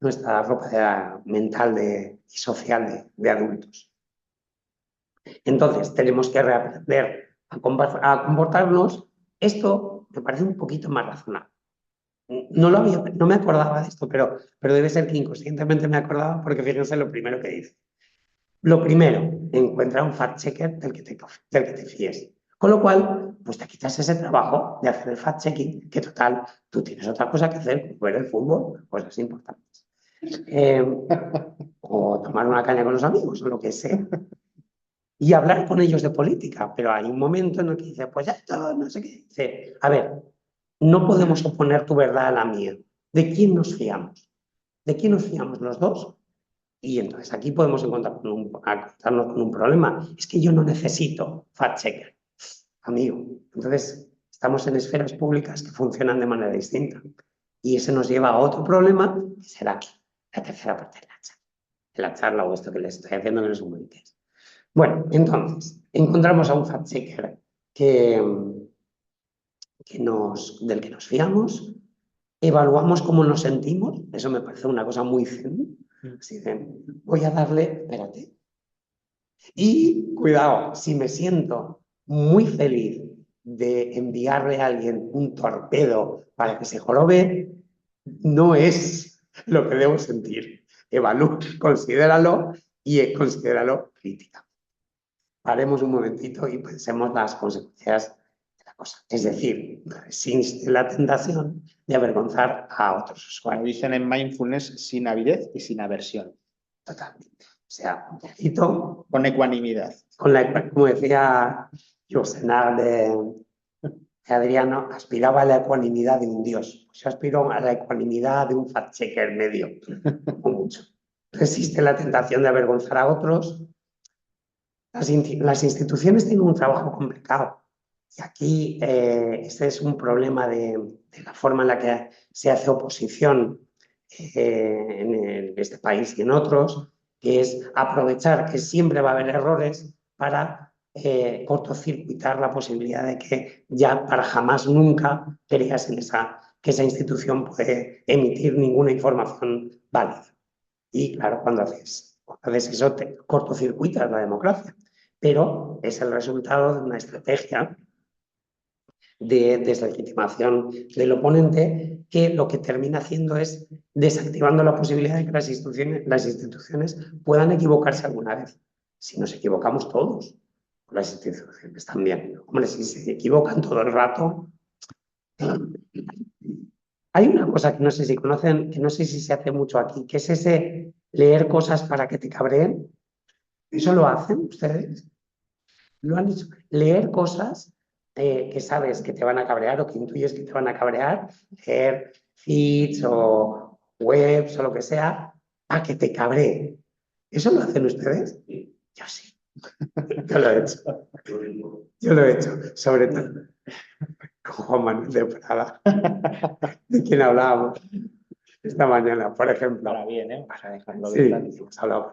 Speaker 2: nuestra ropa mental y social de adultos. Entonces, tenemos que reaprender a comportarnos. Esto me parece un poquito más razonable. No me acordaba de esto, pero debe ser que inconscientemente me acordaba porque fíjense lo primero que dice. Lo primero, encuentra un fact-checker del que te fíes. Con lo cual, pues te quitas ese trabajo de hacer el fact-checking, que total, tú tienes otra cosa que hacer, como ver el fútbol, cosas importantes. O tomar una caña con los amigos, o lo que sea. Y hablar con ellos de política, pero hay un momento en el que dice, pues ya está, no sé qué. Dice, a ver, no podemos oponer tu verdad a la mía. ¿De quién nos fiamos? ¿De quién nos fiamos los dos? Y entonces aquí podemos encontrarnos con un problema. Es que yo no necesito fact-checker, amigo. Entonces estamos en esferas públicas que funcionan de manera distinta. Y ese nos lleva a otro problema, que será aquí, la tercera parte de la charla. De la charla o esto que les estoy haciendo que no es un qué es. Bueno, entonces, encontramos a un fact-checker del que nos fiamos, evaluamos cómo nos sentimos, eso me parece una cosa muy zen. Así de, voy a darle, espérate. Y cuidado, si me siento muy feliz de enviarle a alguien un torpedo para que se jorobe, no es lo que debo sentir. Evalúa, considéralo y considéralo crítica. Paremos un momentito y pensemos las consecuencias de la cosa. Es decir, resiste la tentación de avergonzar a otros usuarios.
Speaker 1: Como dicen en mindfulness, sin avidez y sin aversión.
Speaker 2: Totalmente. O sea, un poquito...
Speaker 1: Con ecuanimidad.
Speaker 2: Como decía Yourcenar de Adriano, aspiraba a la ecuanimidad de un dios. Yo aspiro a la ecuanimidad de un fact-checker medio, o mucho. Resiste la tentación de avergonzar a otros. Las instituciones tienen un trabajo complicado. Y aquí este es un problema de la forma en la que se hace oposición en este país y en otros, que es aprovechar que siempre va a haber errores para cortocircuitar la posibilidad de que ya para jamás nunca creas en que esa institución puede emitir ninguna información válida. Y claro, cuando haces eso, te cortocircuitas la democracia. Pero es el resultado de una estrategia de deslegitimación del oponente que lo que termina haciendo es desactivando la posibilidad de que las instituciones puedan equivocarse alguna vez. Si nos equivocamos todos, las instituciones también. Hombre, si se equivocan todo el rato... Hay una cosa que no sé si conocen, que no sé si se hace mucho aquí, que es ese leer cosas para que te cabreen. ¿Eso lo hacen ustedes? ¿Lo han hecho? Leer cosas que sabes que te van a cabrear o que intuyes que te van a cabrear, leer feeds o webs o lo que sea, a que te cabree. ¿Eso lo hacen ustedes? Yo sí. Yo lo he hecho. Yo lo he hecho, sobre todo con Juan Manuel de Prada, de quien hablábamos esta mañana, por ejemplo.
Speaker 1: Para bien, ¿eh? Para dejarlo
Speaker 2: Sí,
Speaker 1: bien.
Speaker 2: hemos hablado.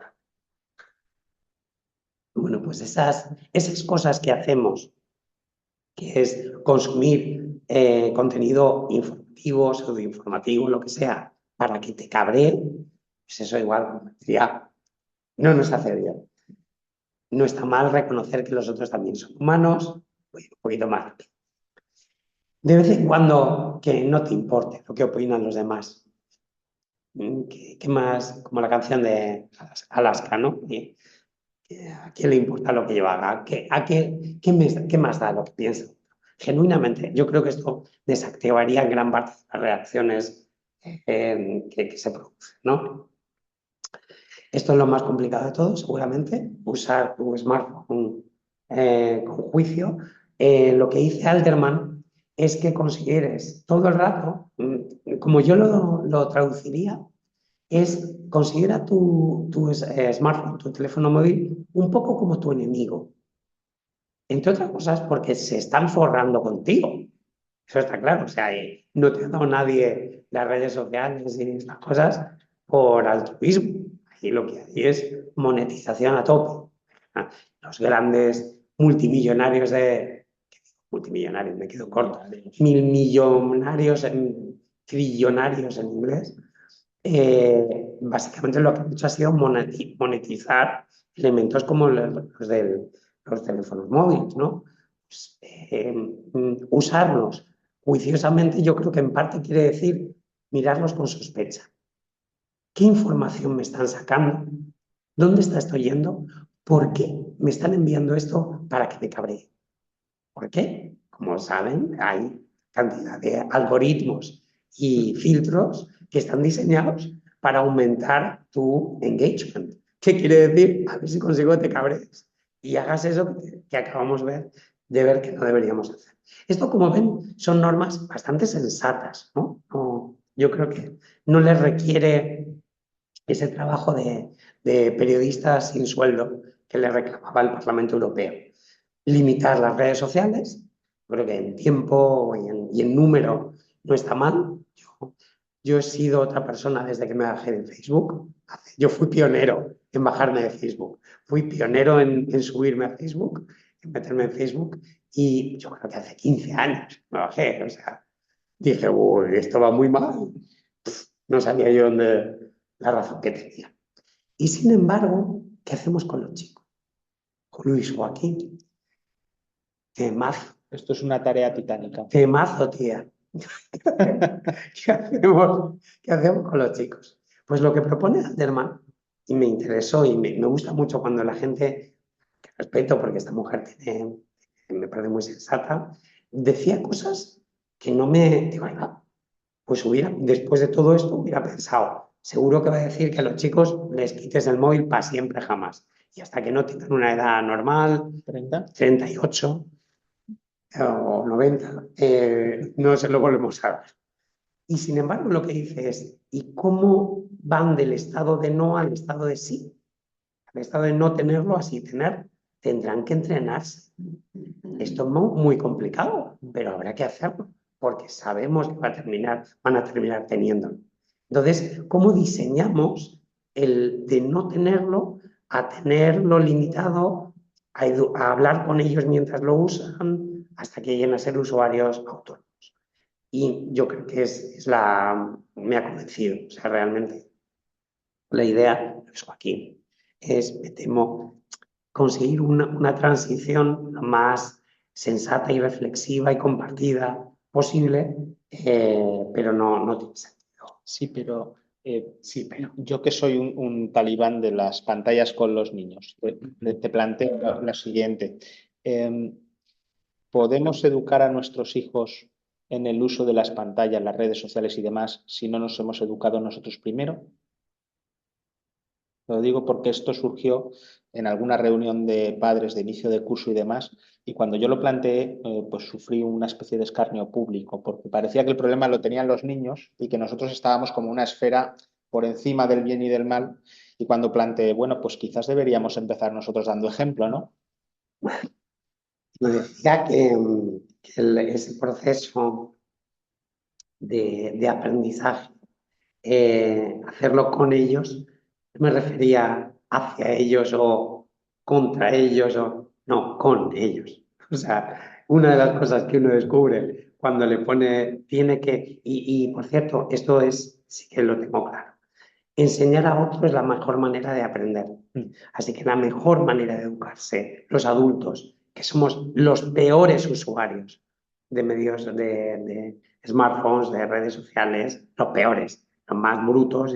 Speaker 2: Bueno, pues esas cosas que hacemos, que es consumir contenido informativo, pseudoinformativo, lo que sea, para que te cabree, pues eso igual, como decía, no nos hace bien. No está mal reconocer que los otros también son humanos, un poquito más. De vez en cuando que no te importe lo que opinan los demás. ¿Qué más? Como la canción de Alaska, ¿no? ¿A quién le importa lo que yo haga? ¿Qué más da lo que piensa? Genuinamente, yo creo que esto desactivaría gran parte de las reacciones que se producen, ¿no? Esto es lo más complicado de todo, seguramente, usar tu smartphone con juicio. Lo que dice Alterman es que consideres todo el rato, como yo lo traduciría, es considera tu smartphone, tu teléfono móvil, un poco como tu enemigo. Entre otras cosas porque se están forrando contigo. Eso está claro. O sea, no te ha dado nadie las redes sociales y estas cosas por altruismo. Aquí lo que hay es monetización a tope. Los grandes multimillonarios multimillonarios, me quedo corto. Milmillonarios, trillonarios en inglés. Básicamente lo que han hecho ha sido monetizar elementos como los de los teléfonos móviles, ¿no? Pues, usarlos juiciosamente, yo creo que en parte quiere decir mirarlos con sospecha. ¿Qué información me están sacando? ¿Dónde está esto yendo? ¿Por qué me están enviando esto para que me cabree? ¿Por qué? Como saben, hay cantidad de algoritmos y filtros que están diseñados para aumentar tu engagement. ¿Qué quiere decir? A ver si consigo que te cabrees y hagas eso que acabamos de ver que no deberíamos hacer. Esto, como ven, son normas bastante sensatas, ¿no? Yo creo que no les requiere ese trabajo de periodistas sin sueldo que le reclamaba el Parlamento Europeo. Limitar las redes sociales, creo que en tiempo y en número no está mal. Yo he sido otra persona desde que me bajé de Facebook. Yo fui pionero en bajarme de Facebook. Fui pionero en subirme a Facebook, en meterme en Facebook. Y yo creo que hace 15 años me bajé. O sea, dije, uy, esto va muy mal. No sabía yo la razón que tenía. Y sin embargo, ¿qué hacemos con los chicos? Con Luis Joaquín. Temazo.
Speaker 1: Esto es una tarea titánica.
Speaker 2: Temazo, tía. ¿Qué hacemos con los chicos? Pues lo que propone Anderman, y me interesó y me gusta mucho cuando la gente, que respeto porque esta mujer me parece muy sensata, decía cosas que no me... Digo, pues después de todo esto hubiera pensado, seguro que va a decir que a los chicos les quites el móvil para siempre jamás. Y hasta que no tengan una edad normal, 38 o 90, no se lo volvemos a ver. Y sin embargo lo que dice es, ¿y cómo van del estado de no al estado de sí? Al estado de no tenerlo a sí tener, tendrán que entrenarse. Esto es muy complicado, pero habrá que hacerlo, porque sabemos que van a terminar teniéndolo. Entonces, ¿cómo diseñamos el de no tenerlo a tenerlo limitado, a hablar con ellos mientras lo usan, hasta que lleguen a ser usuarios autónomos? Y yo creo que me ha convencido, o sea, realmente la idea, es Joaquín, me temo, conseguir una transición lo más sensata y reflexiva y compartida posible, pero no tiene sentido.
Speaker 1: Sí, pero yo que soy un talibán de las pantallas con los niños, te planteo la siguiente. ¿Podemos educar a nuestros hijos en el uso de las pantallas, las redes sociales y demás si no nos hemos educado nosotros primero? Lo digo porque esto surgió en alguna reunión de padres de inicio de curso y demás, y cuando yo lo planteé, pues sufrí una especie de escarnio público, porque parecía que el problema lo tenían los niños y que nosotros estábamos como una esfera por encima del bien y del mal, y cuando planteé, bueno, pues quizás deberíamos empezar nosotros dando ejemplo, ¿no?
Speaker 2: Me decía que ese proceso de aprendizaje, hacerlo con ellos, no me refería hacia ellos o contra ellos, o no, con ellos. O sea, una de las cosas que uno descubre cuando le pone, tiene que, y por cierto, esto es, sí que lo tengo claro, enseñar a otro es la mejor manera de aprender. Así que la mejor manera de educarse, los adultos, que somos los peores usuarios de medios de smartphones, de redes sociales, los peores, los más brutos.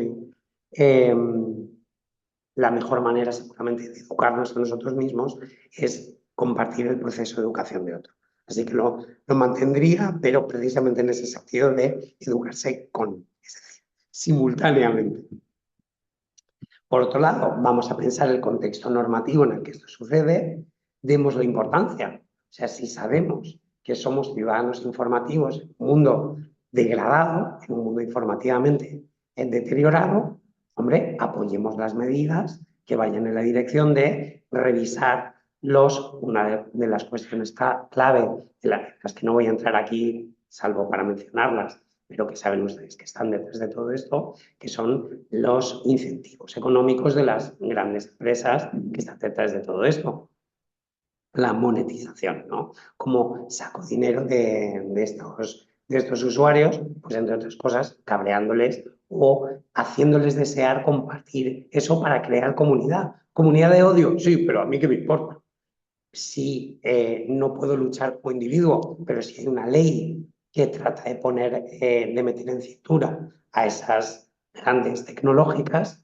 Speaker 2: La mejor manera seguramente de educarnos a nosotros mismos es compartir el proceso de educación de otro. Así que lo mantendría, pero precisamente en ese sentido de educarse con, es decir, simultáneamente. Por otro lado, vamos a pensar el contexto normativo en el que esto sucede, demos la importancia. O sea, si sabemos que somos ciudadanos informativos en un mundo degradado, en un mundo informativamente deteriorado, hombre, apoyemos las medidas que vayan en la dirección de revisar una de las cuestiones clave, de las que no voy a entrar aquí, salvo para mencionarlas, pero que saben ustedes que están detrás de todo esto, que son los incentivos económicos de las grandes empresas que están detrás de todo esto. La monetización, ¿no? Cómo saco dinero de estos usuarios, pues entre otras cosas, cabreándoles o haciéndoles desear compartir eso para crear comunidad. ¿Comunidad de odio? Sí, pero a mí qué me importa. Si no puedo luchar como individuo, pero si hay una ley que trata de meter en cintura a esas grandes tecnológicas,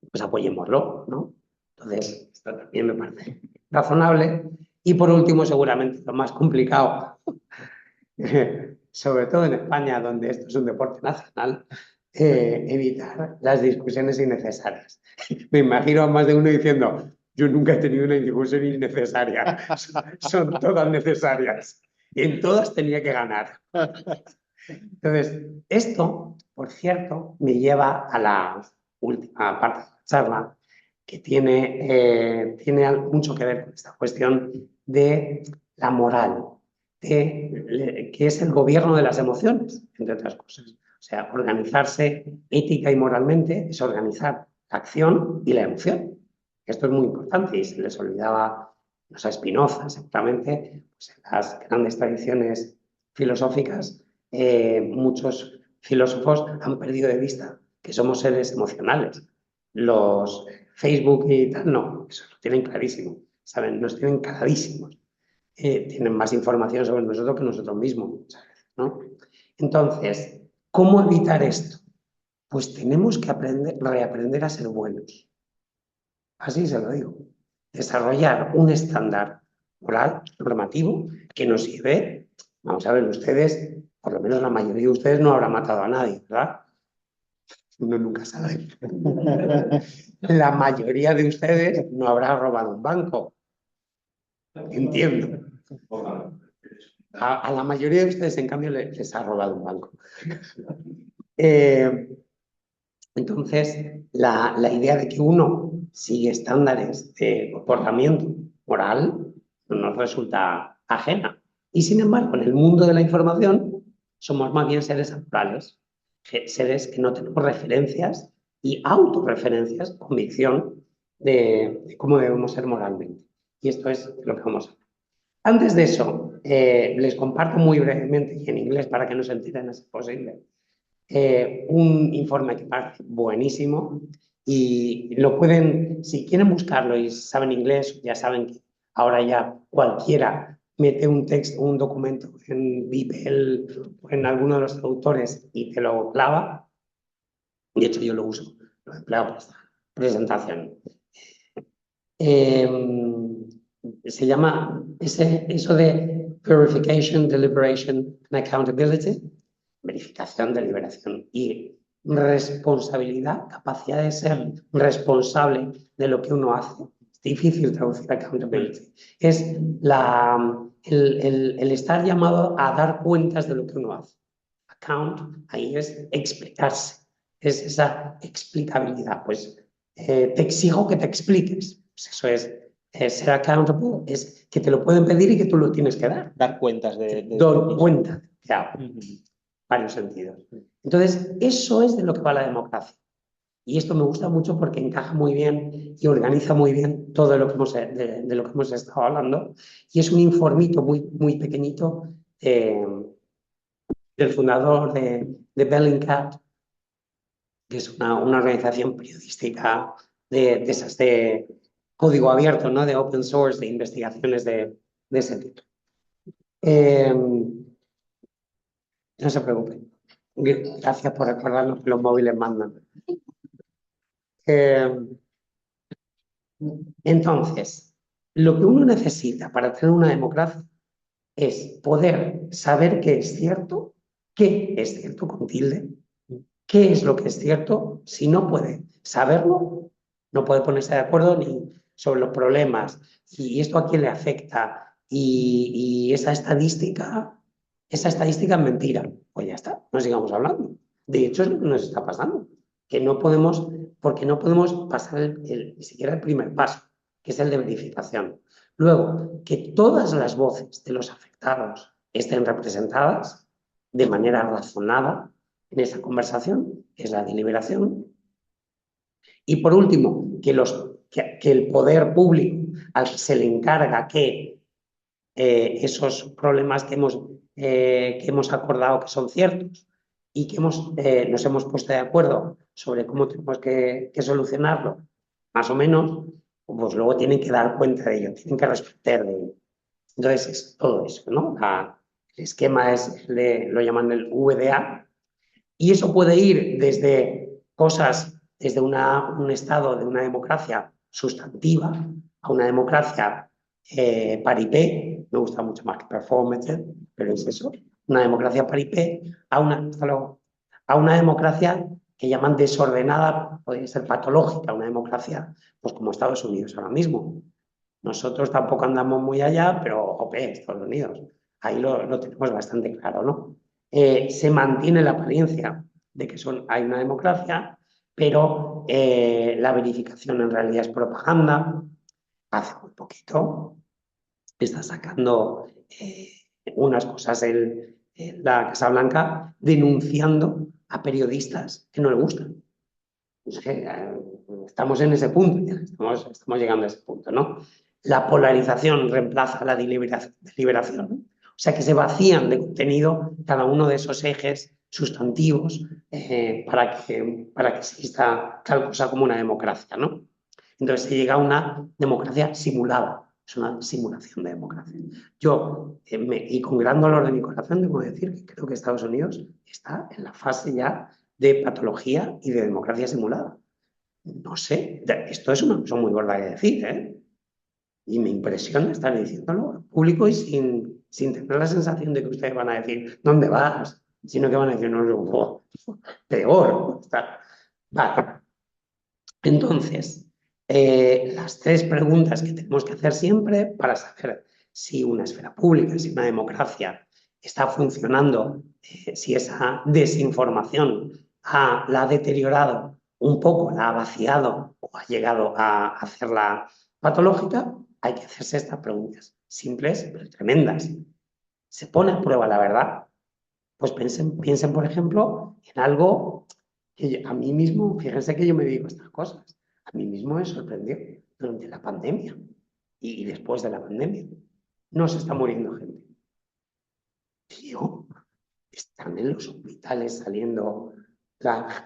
Speaker 2: pues apoyémoslo, ¿no? Entonces, esto también me parece razonable. Y por último, seguramente lo más complicado, sobre todo en España, donde esto es un deporte nacional, evitar las discusiones innecesarias. Me imagino a más de uno diciendo, yo nunca he tenido una discusión innecesaria, son todas necesarias. Y en todas tenía que ganar. Entonces, esto, por cierto, me lleva a la última parte de la charla, que tiene mucho que ver con esta cuestión de la moral, que es el gobierno de las emociones, entre otras cosas. O sea, organizarse ética y moralmente es organizar la acción y la emoción. Esto es muy importante y se les olvidaba a Spinoza, seguramente, pues en las grandes tradiciones filosóficas, muchos filósofos han perdido de vista que somos seres emocionales. Los Facebook y tal, no, eso lo tienen clarísimo, ¿saben? Nos tienen caladísimos. Tienen más información sobre nosotros que nosotros mismos, muchas veces, ¿no? Entonces, ¿cómo evitar esto? Pues tenemos que reaprender a ser buenos. Así se lo digo. Desarrollar un estándar moral, normativo, que nos lleve, vamos a ver, ustedes, por lo menos la mayoría de ustedes no habrá matado a nadie, ¿verdad? Uno nunca sabe. La mayoría de ustedes no habrá robado un banco. Entiendo. A la mayoría de ustedes, en cambio, les ha robado un banco. Entonces, la idea de que uno sigue estándares de comportamiento moral no nos resulta ajena. Y sin embargo, en el mundo de la información somos más bien seres naturales, seres que no tenemos referencias y autorreferencias, convicción de cómo debemos ser moralmente. Y esto es lo que vamos a ver. Antes de eso, les comparto muy brevemente y en inglés para que no se entiendan si es posible. Un informe que parece buenísimo y lo pueden, si quieren buscarlo y saben inglés, ya saben que ahora ya cualquiera mete un texto, un documento en DeepL o en alguno de los traductores y te lo clava. De hecho, yo lo uso, lo he empleado para esta presentación. Se llama eso de Verification, Deliberation and Accountability, verificación, deliberación y responsabilidad, capacidad de ser responsable de lo que uno hace. Es difícil traducir accountability. Es el estar llamado a dar cuentas de lo que uno hace. Account, ahí es explicarse, es esa explicabilidad. Pues te exijo que te expliques. Pues eso es ser accountable, es que te lo pueden pedir y que tú lo tienes que dar.
Speaker 1: Dar cuentas de
Speaker 2: Doy cuenta, claro, varios sentidos. Entonces, eso es de lo que va la democracia. Y esto me gusta mucho porque encaja muy bien y organiza muy bien todo lo que de lo que hemos estado hablando. Y es un informito muy, muy pequeñito del fundador de Bellingcat, que es una organización periodística de esas de código abierto, ¿no? De open source, de investigaciones de ese tipo. No se preocupen. Gracias por recordarnos que los móviles mandan. Entonces, lo que uno necesita para tener una democracia es poder saber qué es cierto con tilde, qué es lo que es cierto. Si no puede saberlo, no puede ponerse de acuerdo ni sobre los problemas y esto a quién le afecta y esa estadística es mentira. Pues ya está, no sigamos hablando. De hecho, es lo que nos está pasando, que no podemos, porque no podemos pasar ni siquiera el primer paso, que es el de verificación. Luego, que todas las voces de los afectados estén representadas de manera razonada en esa conversación, que es la deliberación. Y por último, que el poder público se le encarga que esos problemas que hemos acordado que son ciertos y que nos hemos puesto de acuerdo sobre cómo tenemos que solucionarlo, más o menos, pues luego tienen que dar cuenta de ello, tienen que responder de ello. Entonces, es todo eso, ¿no? El esquema lo llaman el VDA, y eso puede ir desde cosas, desde un estado de una democracia sustantiva a una democracia paripé, me gusta mucho más que performative, pero es eso, una democracia paripé a una democracia que llaman desordenada, podría ser patológica, una democracia pues como Estados Unidos ahora mismo. Nosotros tampoco andamos muy allá, pero Estados Unidos, ahí lo tenemos bastante claro, ¿no? Se mantiene la apariencia de que hay una democracia, pero la verificación en realidad es propaganda. Hace muy poquito está sacando unas cosas en la Casa Blanca denunciando a periodistas que no le gustan. Estamos en ese punto, estamos llegando a ese punto, ¿no? La polarización reemplaza la deliberación, o sea que se vacían de contenido cada uno de esos ejes sustantivos para que exista tal cosa como una democracia, ¿no? Entonces se llega a una democracia simulada, es una simulación de democracia. Yo, y con gran dolor de mi corazón, debo decir que creo que Estados Unidos está en la fase ya de patología y de democracia simulada. No sé, esto es una cosa muy gorda de decir, ¿eh? Y me impresiona estar diciéndolo al público y sin tener la sensación de que ustedes van a decir, ¿dónde vas? Sino que van a decir, no, peor. Vale. Entonces, las tres preguntas que tenemos que hacer siempre para saber si una esfera pública, si una democracia está funcionando, si esa desinformación la ha deteriorado un poco, la ha vaciado o ha llegado a hacerla patológica, hay que hacerse estas preguntas simples pero tremendas. ¿Se pone a prueba la verdad? Pues piensen, por ejemplo, en algo que a mí mismo, fíjense que yo me digo estas cosas, a mí mismo me sorprendió durante la pandemia y después de la pandemia. No se está muriendo gente. Tío, están en los hospitales saliendo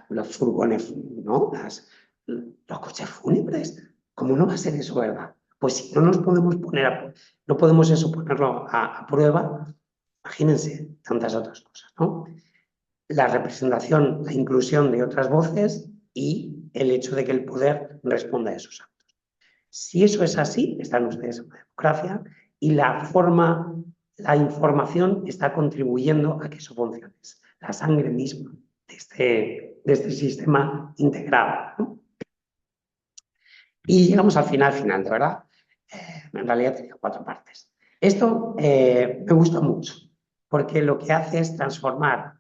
Speaker 2: los furgones, ¿no? Los coches fúnebres. ¿Cómo no va a ser eso verdad? Pues si no nos podemos no podemos eso ponerlo a prueba, imagínense tantas otras cosas, ¿no? La representación, la inclusión de otras voces y el hecho de que el poder responda a esos actos. Si eso es así, están ustedes en una democracia y la información está contribuyendo a que eso funcione. La sangre misma de de este sistema integrado, ¿no? Y llegamos al final, de verdad. En realidad tenía 4 partes. Esto me gusta mucho, porque lo que hace es transformar.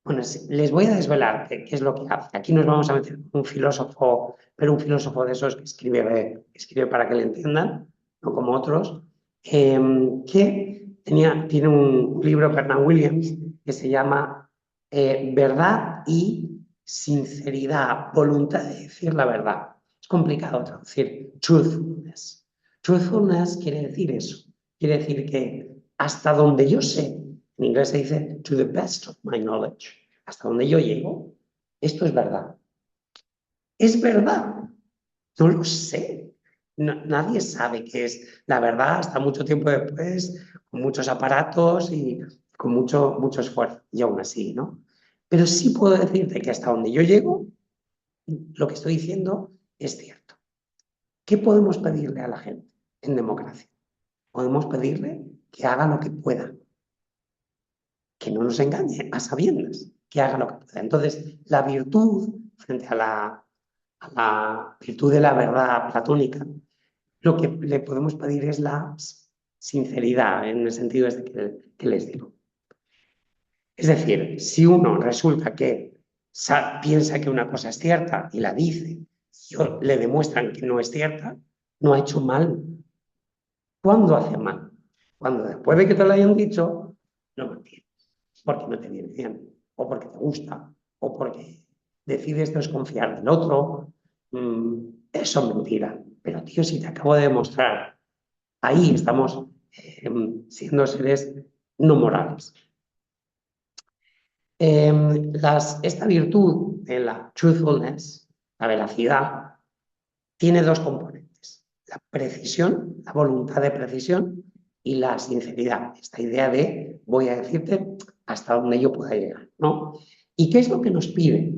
Speaker 2: Bueno, les voy a desvelar qué es lo que hace. Aquí nos vamos a meter con un filósofo, pero un filósofo de esos que escribe para que le entiendan, no como otros, que tiene un libro, Bernard Williams, que se llama Verdad y Sinceridad, voluntad de decir la verdad. Es complicado traducir truthfulness. Truthfulness quiere decir eso. Quiere decir que hasta donde yo sé, en inglés se dice to the best of my knowledge, hasta donde yo llego, esto es verdad. Es verdad. No lo sé. Nadie sabe qué es la verdad hasta mucho tiempo después, con muchos aparatos y con mucho esfuerzo. Y aún así, ¿no? Pero sí puedo decirte que hasta donde yo llego, lo que estoy diciendo es cierto. ¿Qué podemos pedirle a la gente en democracia? Podemos pedirle que haga lo que pueda, que no nos engañe a sabiendas, que haga lo que pueda. Entonces, la virtud frente a la virtud de la verdad platónica, lo que le podemos pedir es la sinceridad, en el sentido este que les digo. Es decir, si uno resulta que piensa que una cosa es cierta y la dice, y le demuestran que no es cierta, no ha hecho mal. ¿Cuándo hace mal? Cuando después de que te lo hayan dicho, lo mantienes, porque no te viene bien, o porque te gusta, o porque decides desconfiar del otro. Eso es mentira. Pero tío, si te acabo de demostrar, ahí estamos siendo seres no morales. Esta virtud de la truthfulness, la veracidad, tiene 2 componentes: la precisión, la voluntad de precisión, y la sinceridad, esta idea de voy a decirte hasta donde yo pueda llegar, ¿no? ¿Y qué es lo que nos pide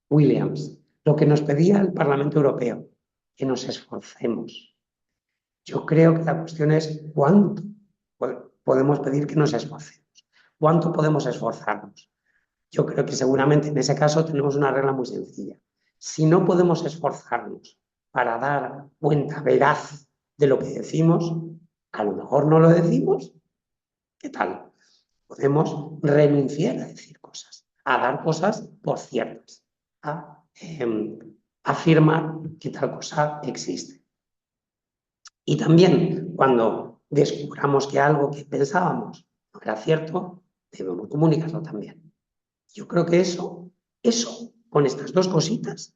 Speaker 2: Williams? Lo que nos pedía el Parlamento Europeo, que nos esforcemos. Yo creo que la cuestión es cuánto podemos pedir que nos esforcemos, cuánto podemos esforzarnos. Yo creo que seguramente en ese caso tenemos una regla muy sencilla. Si no podemos esforzarnos para dar cuenta veraz de lo que decimos, a lo mejor no lo decimos. ¿Qué tal? Podemos renunciar a decir cosas, a dar cosas por ciertas, a afirmar que tal cosa existe. Y también cuando descubramos que algo que pensábamos no era cierto, debemos comunicarlo también. Yo creo que eso, con estas 2 cositas,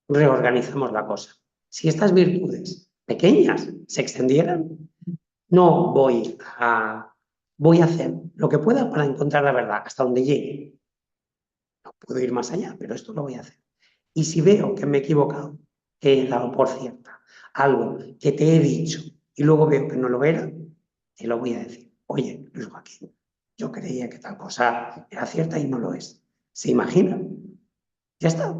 Speaker 2: reorganizamos la cosa. Si estas virtudes pequeñas se extendieran, no voy a hacer lo que pueda para encontrar la verdad hasta donde llegue. No puedo ir más allá, pero esto lo voy a hacer. Y si veo que me he equivocado, que he dado por cierta algo que te he dicho y luego veo que no lo era, te lo voy a decir. Oye, Luis Joaquín, yo creía que tal cosa era cierta y no lo es. ¿Se imaginan? Ya está.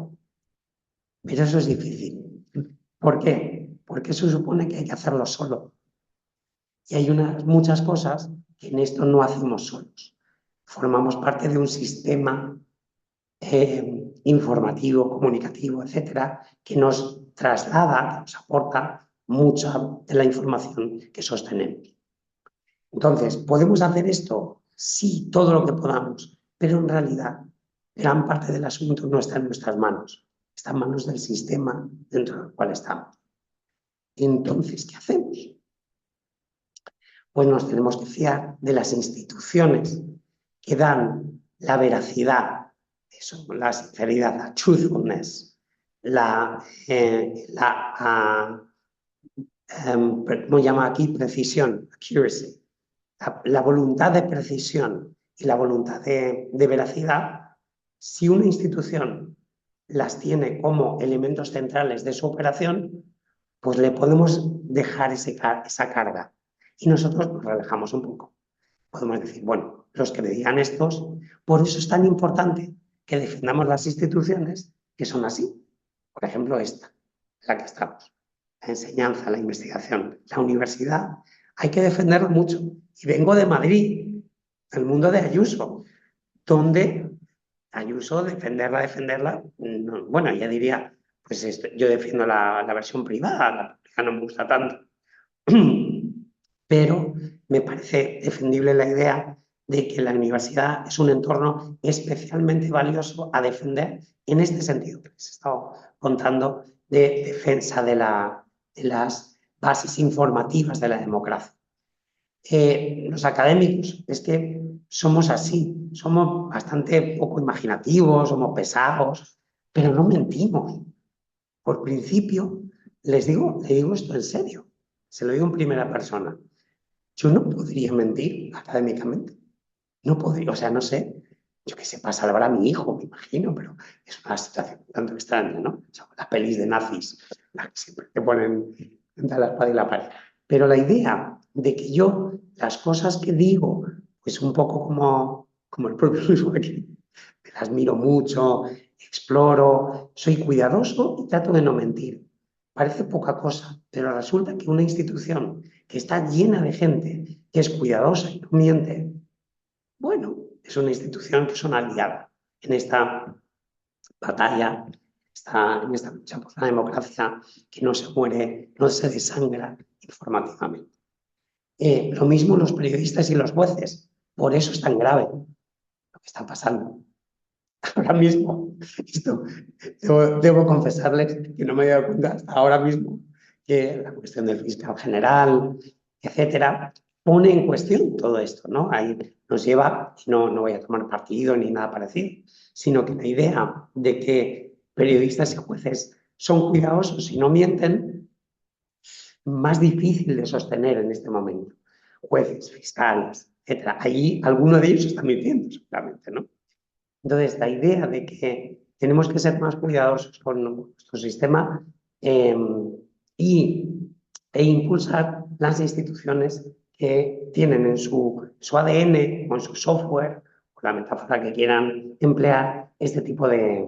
Speaker 2: Pero eso es difícil. ¿Por qué? Porque eso supone que hay que hacerlo solo. Y hay muchas cosas que en esto no hacemos solos. Formamos parte de un sistema informativo, comunicativo, etcétera, que nos traslada, que nos aporta mucha de la información que sostenemos. Entonces, ¿podemos hacer esto? Sí, todo lo que podamos, pero en realidad gran parte del asunto no está en nuestras manos, está en manos del sistema dentro del cual estamos. Entonces, ¿qué hacemos? Pues nos tenemos que fiar de las instituciones que dan la veracidad, eso, la sinceridad, la truthfulness, ¿cómo llama aquí? Precisión, accuracy. La voluntad de precisión y la voluntad de veracidad. Si una institución las tiene como elementos centrales de su operación, pues le podemos dejar esa carga y nosotros nos relajamos un poco. Podemos decir, bueno, los que me digan estos, por eso es tan importante que defendamos las instituciones que son así. Por ejemplo, esta, en la que estamos. La enseñanza, la investigación, la universidad, hay que defenderla mucho. Y vengo de Madrid, del mundo de Ayuso, donde Ayuso, defenderla, no, bueno, ella diría, pues yo defiendo la versión privada, la pública no me gusta tanto. Pero me parece defendible la idea de que la universidad es un entorno especialmente valioso a defender en este sentido que les he estado contando, de defensa de las bases informativas de la democracia. Los académicos es que somos así, somos bastante poco imaginativos, somos pesados, pero no mentimos. Por principio, le digo esto en serio, se lo digo en primera persona. Yo no podría mentir académicamente. No podría, o sea, no sé, yo qué sé, para salvar a mi hijo, me imagino, pero es una situación tanto extraña, ¿no? O sea, las pelis de nazis, las que siempre te ponen entre la espada y la pared. Pero la idea de que yo, las cosas que digo, pues un poco como el propio Luis Joaquín, me las miro mucho, exploro, soy cuidadoso y trato de no mentir. Parece poca cosa, pero resulta que una institución que está llena de gente que es cuidadosa y no miente, bueno, es una institución que es una aliada en esta batalla, en esta lucha por la democracia que no se muere, no se desangra informativamente. Lo mismo los periodistas y los jueces. Por eso es tan grave lo que está pasando. Ahora mismo, debo confesarles que no me he dado cuenta hasta ahora mismo que la cuestión del fiscal general, etcétera, pone en cuestión todo esto, ¿no? Ahí nos lleva, no voy a tomar partido ni nada parecido, sino que la idea de que periodistas y jueces son cuidadosos y no mienten, más difícil de sostener en este momento. Jueces, fiscales, etcétera. Allí alguno de ellos está mintiendo, seguramente, ¿no? Entonces, la idea de que tenemos que ser más cuidadosos con nuestro sistema e impulsar las instituciones que tienen en su ADN o en su software, o la metáfora que quieran emplear, este tipo de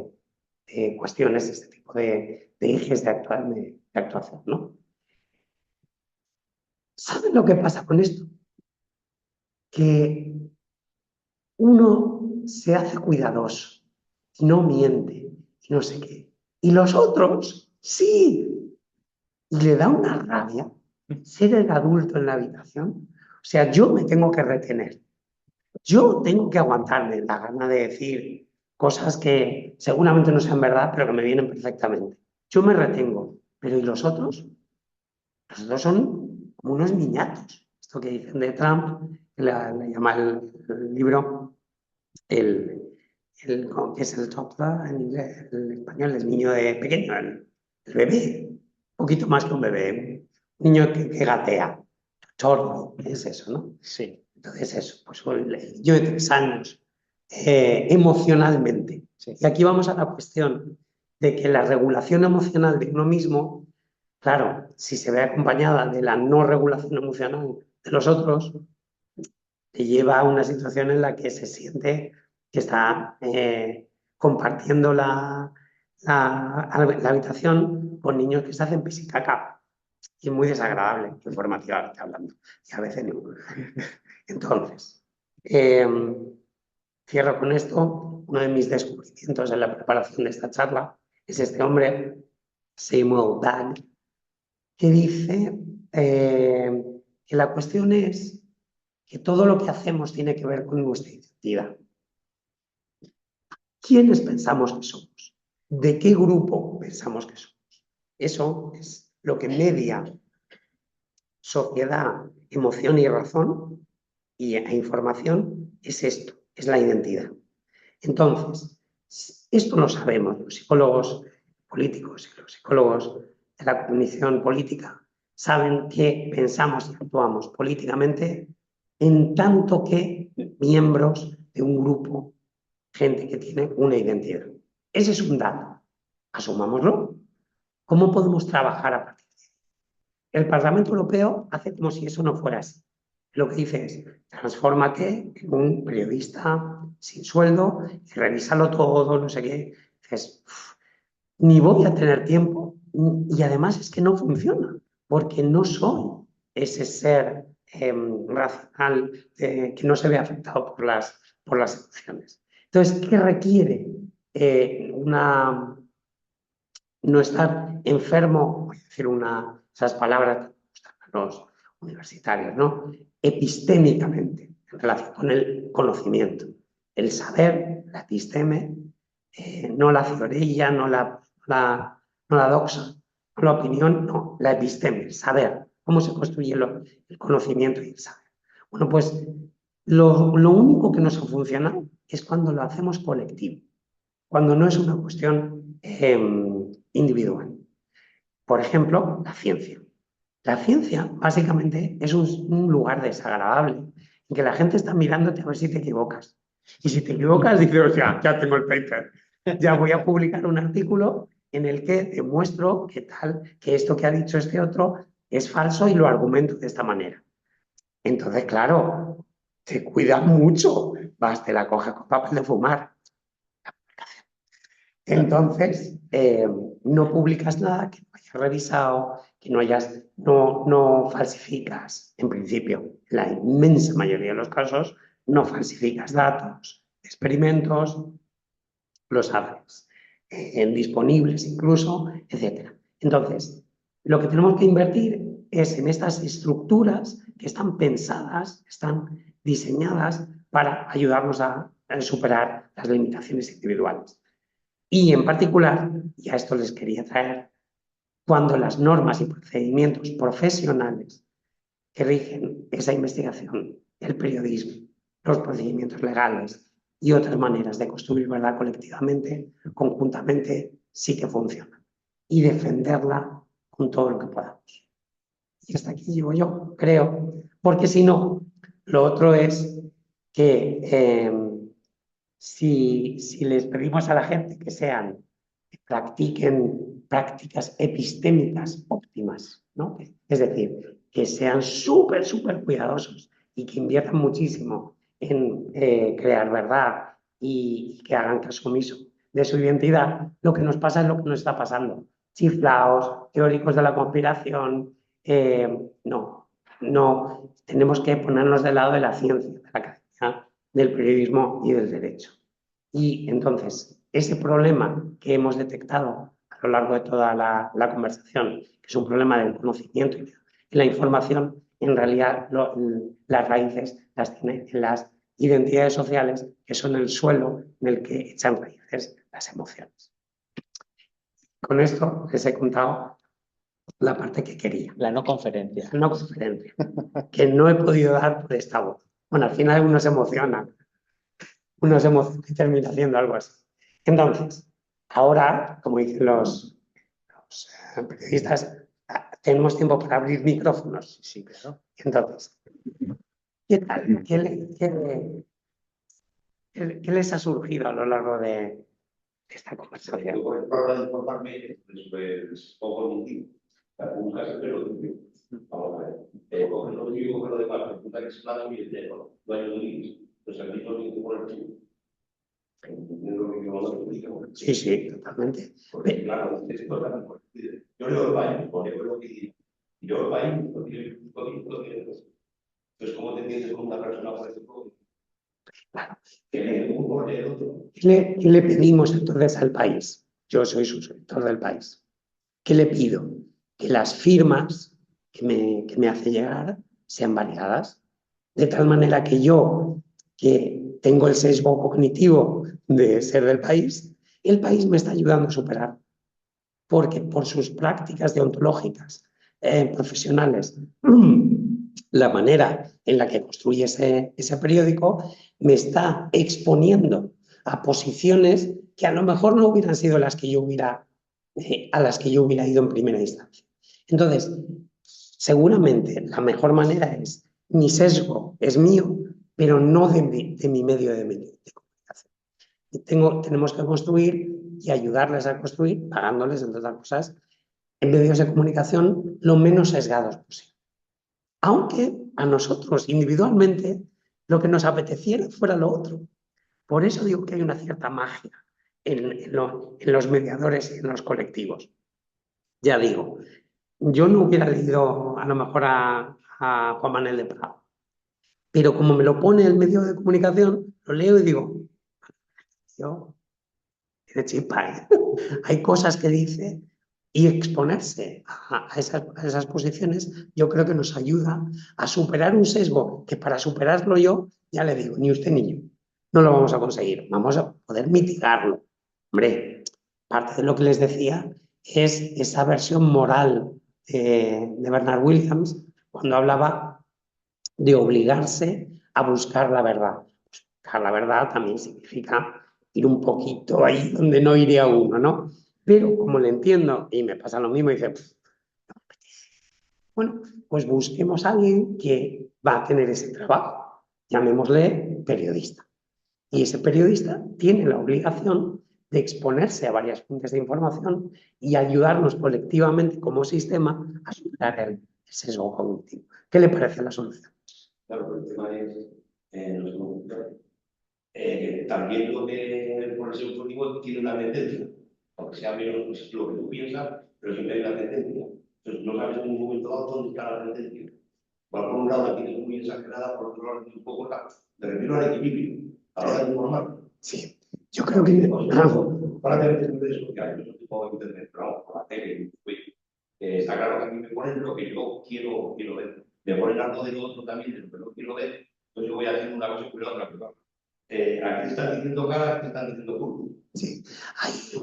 Speaker 2: cuestiones, este tipo de ejes de actuación, ¿no? ¿Saben lo que pasa con esto? Que uno se hace cuidadoso, no miente, y no sé qué. Y los otros, sí. Y le da una rabia ser el adulto en la habitación. O sea, yo me tengo que retener. Yo tengo que aguantarme la gana de decir cosas que seguramente no sean verdad, pero que me vienen perfectamente. Yo me retengo. Pero ¿y los otros? Los otros son como unos niñatos. Esto que dicen de Trump, le llama el libro que es el toddler en inglés, el español, el niño de pequeño, el bebé, un poquito más que un bebé, un niño que gatea, chorro, es eso, ¿no?
Speaker 1: Sí.
Speaker 2: Entonces eso, pues el niño de 3 años, emocionalmente.
Speaker 1: Sí.
Speaker 2: Y aquí vamos a la cuestión de que la regulación emocional de uno mismo, claro, si se ve acompañada de la no regulación emocional de los otros, te lleva a una situación en la que se siente que está compartiendo la habitación con niños que se hacen pis y caca. Y es muy desagradable, informativamente hablando. Y a veces no. Entonces, cierro con esto. Uno de mis descubrimientos en la preparación de esta charla es este hombre, Samuel Bagg, que dice que la cuestión es que todo lo que hacemos tiene que ver con nuestra identidad. ¿Quiénes pensamos que somos? ¿De qué grupo pensamos que somos? Eso es lo que media sociedad, emoción y razón e información, es esto, es la identidad. Entonces, esto lo sabemos los psicólogos políticos y los psicólogos de la cognición política saben que pensamos y actuamos políticamente en tanto que miembros de un grupo, gente que tiene una identidad. Ese es un dato. Asumámoslo. ¿Cómo podemos trabajar a partir de ahí? El Parlamento Europeo hace como si eso no fuera así. Lo que dice es, transfórmate en un periodista sin sueldo y revísalo todo, no sé qué. Dices, ni voy a tener tiempo y además es que no funciona, porque no soy ese ser racional que no se ve afectado por las emociones. Entonces, ¿qué requiere no estar enfermo? Voy a decir esas palabras que gustan a los universitarios, ¿no? Epistémicamente, en relación con el conocimiento. El saber, la episteme, no la theoría, no la doxa, no la opinión, no, la episteme, el saber, cómo se construye el conocimiento y el saber. Bueno, pues lo único que nos ha funcionado es cuando lo hacemos colectivo, cuando no es una cuestión individual. Por ejemplo, la ciencia. La ciencia, básicamente, es un lugar desagradable en que la gente está mirándote a ver si te equivocas. Y si te equivocas, dices, ya tengo el paper. Ya voy a publicar un artículo en el que demuestro que esto que ha dicho este otro es falso y lo argumento de esta manera. Entonces, claro, te cuidas mucho. Te la coges con papel de fumar. Entonces, no publicas nada que no hayas revisado, que no falsificas, en principio, en la inmensa mayoría de los casos, no falsificas datos, experimentos, los haces disponibles incluso, etc. Entonces, lo que tenemos que invertir es en estas estructuras que están pensadas, están diseñadas para ayudarnos a superar las limitaciones individuales. Y en particular, y a esto les quería traer, cuando las normas y procedimientos profesionales que rigen esa investigación, el periodismo, los procedimientos legales y otras maneras de construir verdad colectivamente, conjuntamente, sí que funcionan. Y defenderla con todo lo que podamos. Y hasta aquí llego yo, creo, porque si no, lo otro es que si les pedimos a la gente que practiquen prácticas epistémicas óptimas, ¿no? Es decir, que sean súper cuidadosos y que inviertan muchísimo en crear verdad y que hagan caso omiso de su identidad, lo que nos pasa es lo que nos está pasando. Chiflaos, teóricos de la conspiración, no, tenemos que ponernos del lado de la ciencia, de la academia, del periodismo y del derecho. Y entonces, ese problema que hemos detectado a lo largo de toda la conversación, que es un problema del conocimiento y la información, en realidad las raíces las tiene en las identidades sociales, que son el suelo en el que echan raíces las emociones. Con esto les he contado la parte que quería.
Speaker 1: La no conferencia.
Speaker 2: No conferencia, que no he podido dar por esta voz. Bueno, al final uno se emociona y termina haciendo algo así. Entonces, ahora, como dicen los periodistas, tenemos tiempo para abrir micrófonos.
Speaker 1: Sí, claro.
Speaker 2: Entonces, ¿qué tal? ¿Qué les ha surgido a lo largo de esta conversación?
Speaker 4: Para informarme, pues poco motivo. Buscas el periódico. Vamos a ver. Cogen los libros, pero de parte, pregunta que es nada, y el no hay un libro. Pues aquí no hay ningún archivo.
Speaker 2: Sí, totalmente.
Speaker 4: Porque, claro, yo leo el país, porque lo que yo el país, entonces, ¿cómo te entiendes con una persona por ejemplo?
Speaker 2: Claro.
Speaker 4: ¿Qué
Speaker 2: ¿Qué le pedimos entonces al país? Yo soy suscriptor del país. ¿Qué le pido? Que las firmas que me hace llegar sean validadas, de tal manera que yo, que tengo el sesgo cognitivo de ser del país, el país me está ayudando a superar, porque por sus prácticas deontológicas, profesionales, la manera en la que construye ese periódico me está exponiendo a posiciones que a lo mejor no hubieran sido a las que yo hubiera ido en primera instancia. Entonces, seguramente la mejor manera es, mi sesgo es mío, pero no de mi medio de comunicación. Y tenemos que construir y ayudarles a construir, pagándoles, entre otras cosas, en medios de comunicación lo menos sesgados posible. Aunque a nosotros individualmente lo que nos apeteciera fuera lo otro. Por eso digo que hay una cierta magia en los mediadores y en los colectivos. Ya digo, yo no hubiera leído a lo mejor a Juan Manuel de Prado, pero como me lo pone el medio de comunicación, lo leo y digo, tío tiene chispa, ¿eh? Hay cosas que dice y exponerse a esas posiciones yo creo que nos ayuda a superar un sesgo que para superarlo yo, ya le digo, ni usted ni yo, no lo vamos a conseguir, vamos a poder mitigarlo. Hombre, parte de lo que les decía es esa versión moral de Bernard Williams cuando hablaba de obligarse a buscar la verdad. Buscar la verdad también significa ir un poquito ahí donde no iría uno, ¿no? Pero como le entiendo, y me pasa lo mismo, y dice, bueno, pues busquemos a alguien que va a tener ese trabajo, llamémosle periodista. Y ese periodista tiene la obligación de exponerse a varias fuentes de información y ayudarnos colectivamente como sistema a superar el sesgo cognitivo. ¿Qué le parece la solución?
Speaker 4: Claro, pero el tema es, también lo que por el ser objetivo tiene una tendencia, aunque sea menos pues, lo que tú piensas, pero siempre hay una tendencia. Entonces no sabes en un momento dado dónde está la tendencia. Por un lado la tienes muy exagerada, por otro lado la tienes un poco de refiero al equilibrio, a la hora de informar.
Speaker 2: Sí, yo creo que...
Speaker 4: Para tener redes sociales, no tipo de internet, pero vamos, por la tele, está claro que a mí me ponen lo que yo quiero ver. Me ponen algo de lo otro también, de lo que no quiero ver, entonces yo voy haciendo una cosa y por otra, pero aquí están diciendo cara, aquí están diciendo curvo.
Speaker 2: Sí,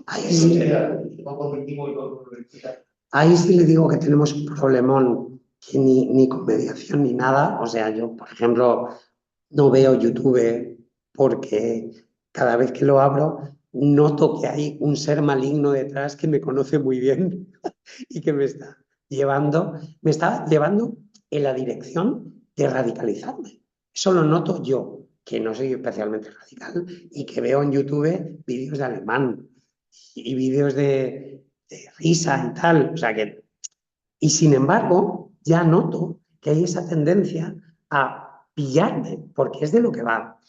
Speaker 2: ahí sí le digo que tenemos un problemón que ni con mediación ni nada. O sea, yo, por ejemplo, no veo YouTube porque cada vez que lo abro noto que hay un ser maligno detrás que me conoce muy bien y que me está llevando en la dirección de radicalizarme. Eso lo noto yo, que no soy especialmente radical y que veo en YouTube vídeos de alemán y vídeos de risa y tal. O sea que, y sin embargo, ya noto que hay esa tendencia a pillarme, porque es de lo que va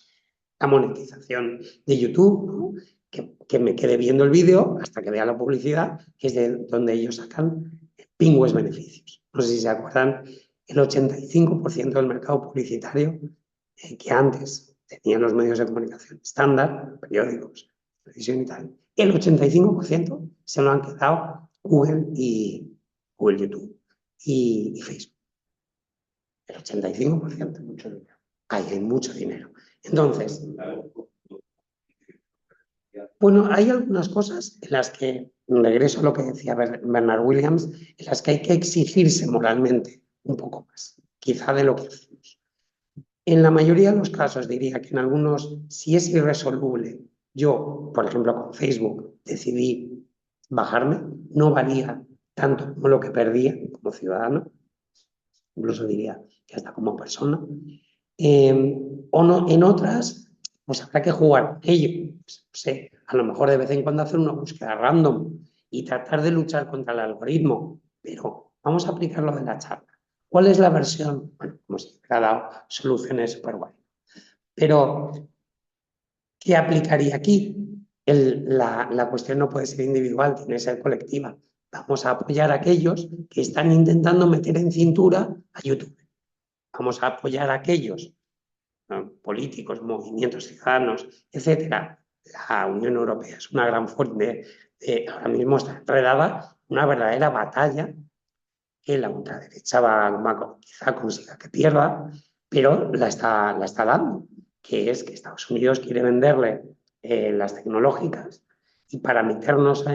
Speaker 2: la monetización de YouTube, ¿no? Que me quede viendo el vídeo hasta que vea la publicidad, que es de donde ellos sacan pingües beneficios. No sé si se acuerdan, el 85% del mercado publicitario que antes tenían los medios de comunicación estándar, periódicos, televisión y tal, el 85% se lo han quedado Google y YouTube y Facebook. El 85%. Mucho dinero. Ahí hay mucho dinero. Entonces, bueno, hay algunas cosas en las que, regreso a lo que decía Bernard Williams, en las que hay que exigirse moralmente un poco más, quizá de lo que hacemos. En la mayoría de los casos diría que en algunos, si es irresoluble, yo, por ejemplo, con Facebook decidí bajarme, no valía tanto como lo que perdía como ciudadano, incluso diría que hasta como persona. O no, en otras, pues habrá que jugar con ello. Pues, no sé, a lo mejor de vez en cuando hacer una búsqueda random y tratar de luchar contra el algoritmo, pero vamos a aplicar lo de la charla. ¿Cuál es la versión? Bueno, como siempre ha dado soluciones súper guay. Pero, ¿qué aplicaría aquí? La cuestión no puede ser individual, tiene que ser colectiva. Vamos a apoyar a aquellos que están intentando meter en cintura a YouTube. Vamos a apoyar a aquellos políticos, movimientos ciudadanos, etcétera. La Unión Europea es una gran fuente, ahora mismo está enredada una verdadera batalla que la ultraderecha quizá consiga que pierda, pero la está dando, que es que Estados Unidos quiere venderle las tecnológicas y para meternos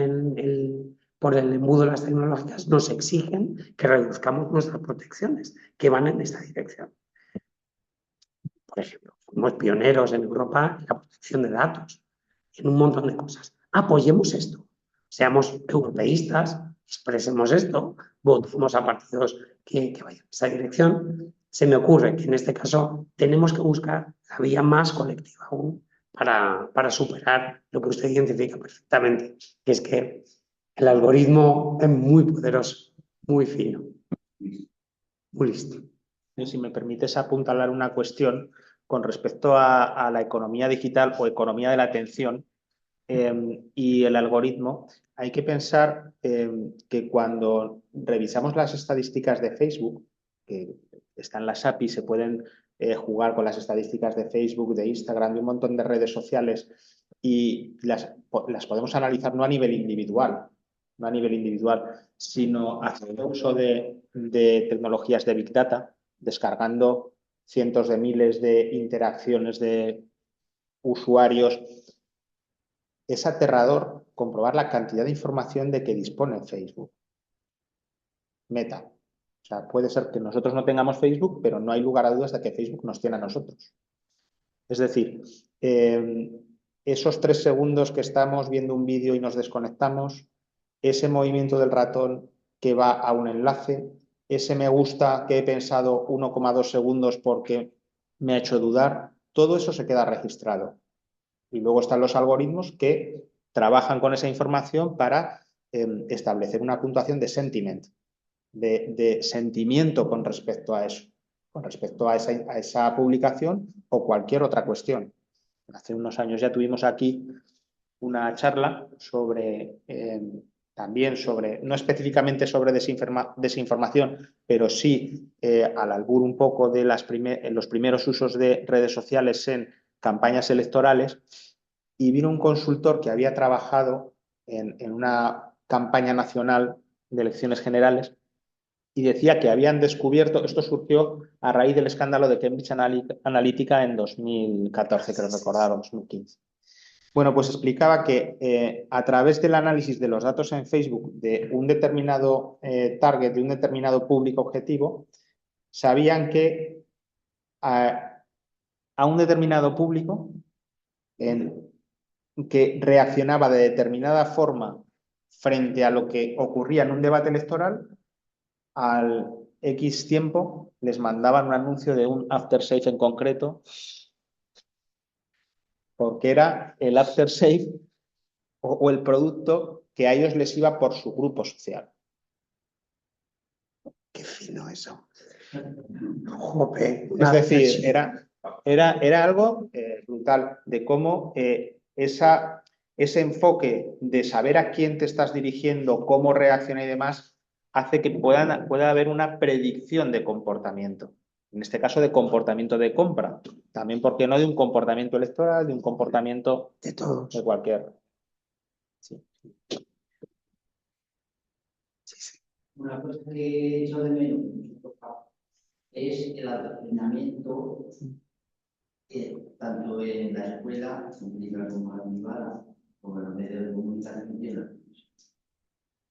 Speaker 2: por el embudo de las tecnológicas nos exigen que reduzcamos nuestras protecciones, que van en esa dirección. Por ejemplo, fuimos pioneros en Europa en la protección de datos, en un montón de cosas. Apoyemos esto, seamos europeístas, expresemos esto, votemos a partidos que vayan en esa dirección. Se me ocurre que en este caso tenemos que buscar la vía más colectiva aún para superar lo que usted identifica perfectamente, que es que el algoritmo es muy poderoso, muy fino, muy listo.
Speaker 1: Si me permites apuntalar una cuestión con respecto a la economía digital o economía de la atención y el algoritmo, hay que pensar que cuando revisamos las estadísticas de Facebook, que están las APIs, se pueden jugar con las estadísticas de Facebook, de Instagram, de un montón de redes sociales, y las podemos analizar no a nivel individual, sino haciendo uso de tecnologías de Big Data, descargando cientos de miles de interacciones de usuarios. Es aterrador comprobar la cantidad de información de que dispone Facebook. Meta. O sea, puede ser que nosotros no tengamos Facebook, pero no hay lugar a dudas de que Facebook nos tiene a nosotros. Es decir, esos 3 segundos que estamos viendo un vídeo y nos desconectamos, ese movimiento del ratón que va a un enlace, ese me gusta que he pensado 1,2 segundos porque me ha hecho dudar, todo eso se queda registrado. Y luego están los algoritmos que trabajan con esa información para establecer una puntuación de sentiment, de sentimiento con respecto a eso, con respecto a esa publicación o cualquier otra cuestión. Hace unos años ya tuvimos aquí una charla sobre, también sobre, no específicamente sobre desinformación, pero sí al albur un poco de los primeros usos de redes sociales en campañas electorales, y vino un consultor que había trabajado en una campaña nacional de elecciones generales y decía que habían descubierto, esto surgió a raíz del escándalo de Cambridge Analytica en 2014, creo recordar, o 2015. Bueno, pues explicaba que a través del análisis de los datos en Facebook de un determinado target, de un determinado público objetivo, sabían que a un determinado público que reaccionaba de determinada forma frente a lo que ocurría en un debate electoral, al X tiempo les mandaban un anuncio de un aftershave en concreto, porque era el aftershave o el producto que a ellos les iba por su grupo social.
Speaker 2: Qué fino eso. Jope,
Speaker 1: es decir, era algo brutal de cómo ese enfoque de saber a quién te estás dirigiendo, cómo reacciona y demás, hace que pueda haber una predicción de comportamiento. En este caso, de comportamiento de compra. También, ¿por qué no de un comportamiento electoral, de un comportamiento
Speaker 2: de todos?
Speaker 1: De cualquier. Sí.
Speaker 5: Una cosa que he hecho de menos es el adoctrinamiento, tanto en la escuela pública como la privada, como en los medios de comunicación y en la televisión.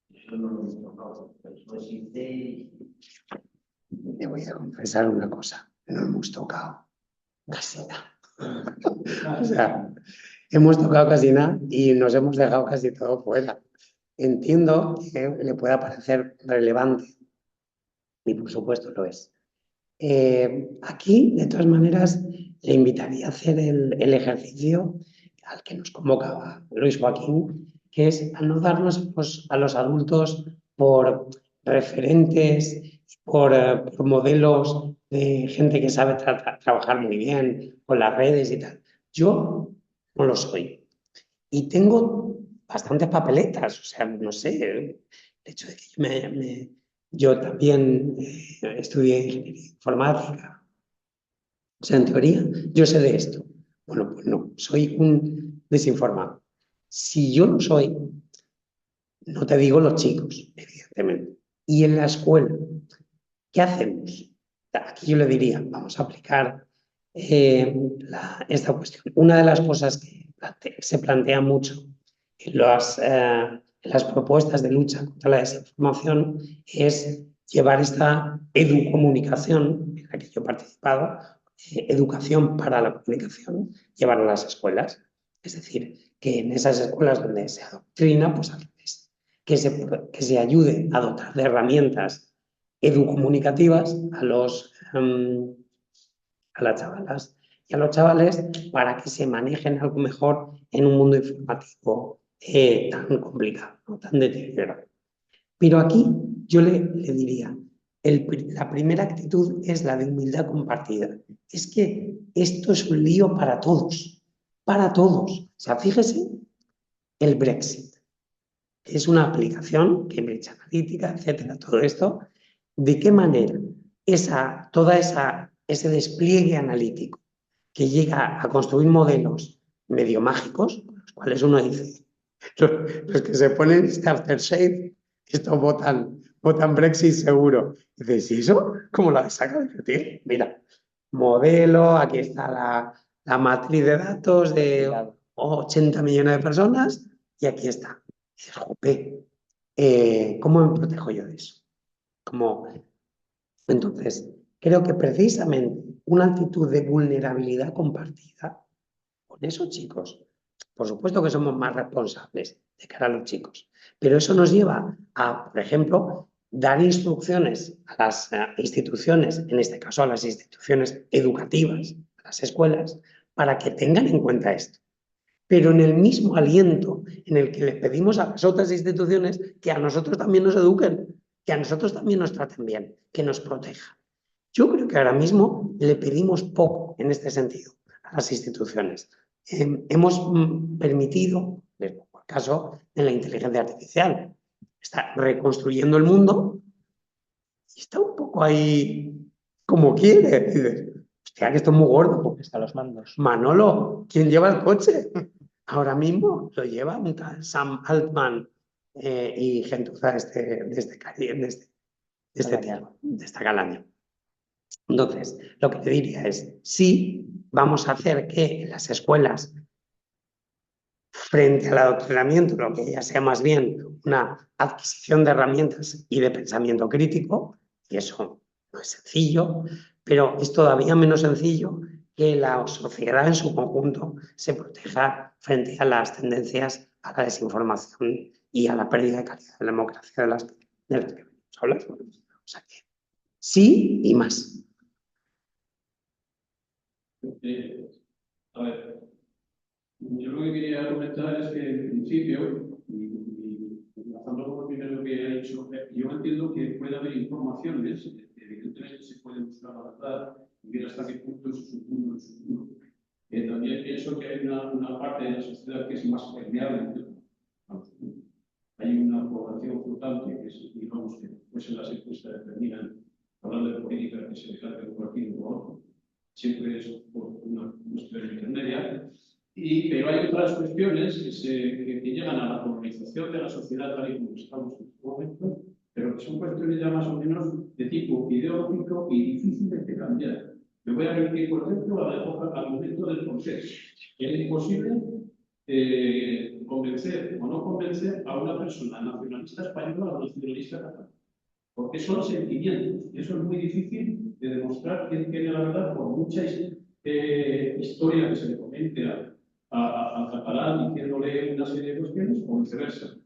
Speaker 5: Eso no lo hemos tocado, pero eso existe.
Speaker 2: Te voy a confesar una cosa, no hemos tocado casi nada. O sea, hemos tocado casi nada y nos hemos dejado casi todo fuera. Entiendo que le pueda parecer relevante y por supuesto lo es. Aquí, de todas maneras, le invitaría a hacer el ejercicio al que nos convocaba Luis Joaquín, que es a no darnos a los adultos por referentes, por modelos de gente que sabe trabajar muy bien con las redes y tal. Yo no lo soy. Y tengo bastantes papeletas, o sea, no sé, el hecho de que yo también estudié ingeniería informática. O sea, en teoría, yo sé de esto. Bueno, pues no, soy un desinformado. Si yo lo soy, no te digo los chicos, evidentemente. Y en la escuela, ¿qué hacemos? Aquí yo le diría, vamos a aplicar esta cuestión. Una de las cosas que se plantea mucho en las propuestas de lucha contra la desinformación es llevar esta educomunicación, en la que yo he participado, educación para la comunicación, llevarla a las escuelas. Es decir, que en esas escuelas donde se adoctrina, pues al revés, que se ayude a dotar de herramientas educomunicativas a las chavalas y a los chavales para que se manejen algo mejor en un mundo informativo tan complicado, ¿no? Tan deteriorado. Pero aquí yo le diría, la primera actitud es la de humildad compartida. Es que esto es un lío para todos, para todos. O sea, fíjese el Brexit, que es una aplicación, Cambridge Analytica, etcétera, todo esto, de qué manera ese despliegue analítico que llega a construir modelos medio mágicos, cuales uno dice, los que se ponen este aftershave, estos votan Brexit seguro. Y dices, ¿y eso? ¿Cómo lo has sacado? Tío, mira, modelo, aquí está la matriz de datos de 80 millones de personas y aquí está. Y dices, jope, ¿cómo me protejo yo de eso? Entonces, creo que precisamente una actitud de vulnerabilidad compartida con esos chicos, por supuesto que somos más responsables de cara a los chicos, pero eso nos lleva a, por ejemplo, dar instrucciones a las instituciones, en este caso a las instituciones educativas, a las escuelas, para que tengan en cuenta esto. Pero en el mismo aliento en el que les pedimos a las otras instituciones que a nosotros también nos eduquen, que a nosotros también nos traten bien, que nos protejan. Yo creo que ahora mismo le pedimos poco en este sentido a las instituciones. Hemos permitido, les pongo el caso de la inteligencia artificial, está reconstruyendo el mundo y está un poco ahí como quiere. Dices, hostia, que esto es muy gordo. Porque
Speaker 1: Están los mandos.
Speaker 2: Manolo, ¿quién lleva el coche? Ahora mismo lo lleva un tal Sam Altman y gentuza de esta calaña. Entonces, lo que te diría es, sí, vamos a hacer que en las escuelas, frente al adoctrinamiento, lo que ya sea más bien una adquisición de herramientas y de pensamiento crítico, y eso no es sencillo, pero es todavía menos sencillo que la sociedad en su conjunto se proteja frente a las tendencias a la desinformación y a la pérdida de calidad de la democracia de las que venimos a hablar. O sea que sí y más.
Speaker 6: A ver, yo lo que quería comentar es que en principio, y enlazando con lo primero que ha dicho, yo entiendo que puede haber informaciones, que evidentemente se puede buscar la verdad, y ver hasta qué punto es su mundo en su mundo. También pienso que hay una parte de la sociedad que es más permeable. Hay una población flotante que es, digamos, que pues en las encuestas determinan, hablando de política, que se declara de un partido o otro. Siempre es por una cuestión intermedia, pero hay otras cuestiones que llegan a la polarización de la sociedad tal y como estamos en este momento, pero que son cuestiones ya más o menos de tipo ideológico y difíciles de cambiar. Me voy a remitir, por ejemplo, al momento del proceso. Es imposible convencer o no convencer a una persona nacionalista española o nacionalista catalana, porque son sentimientos. Eso es muy difícil de demostrar quién tiene la verdad por mucha historia que se le comente al catalán diciéndole una serie de cuestiones o viceversa.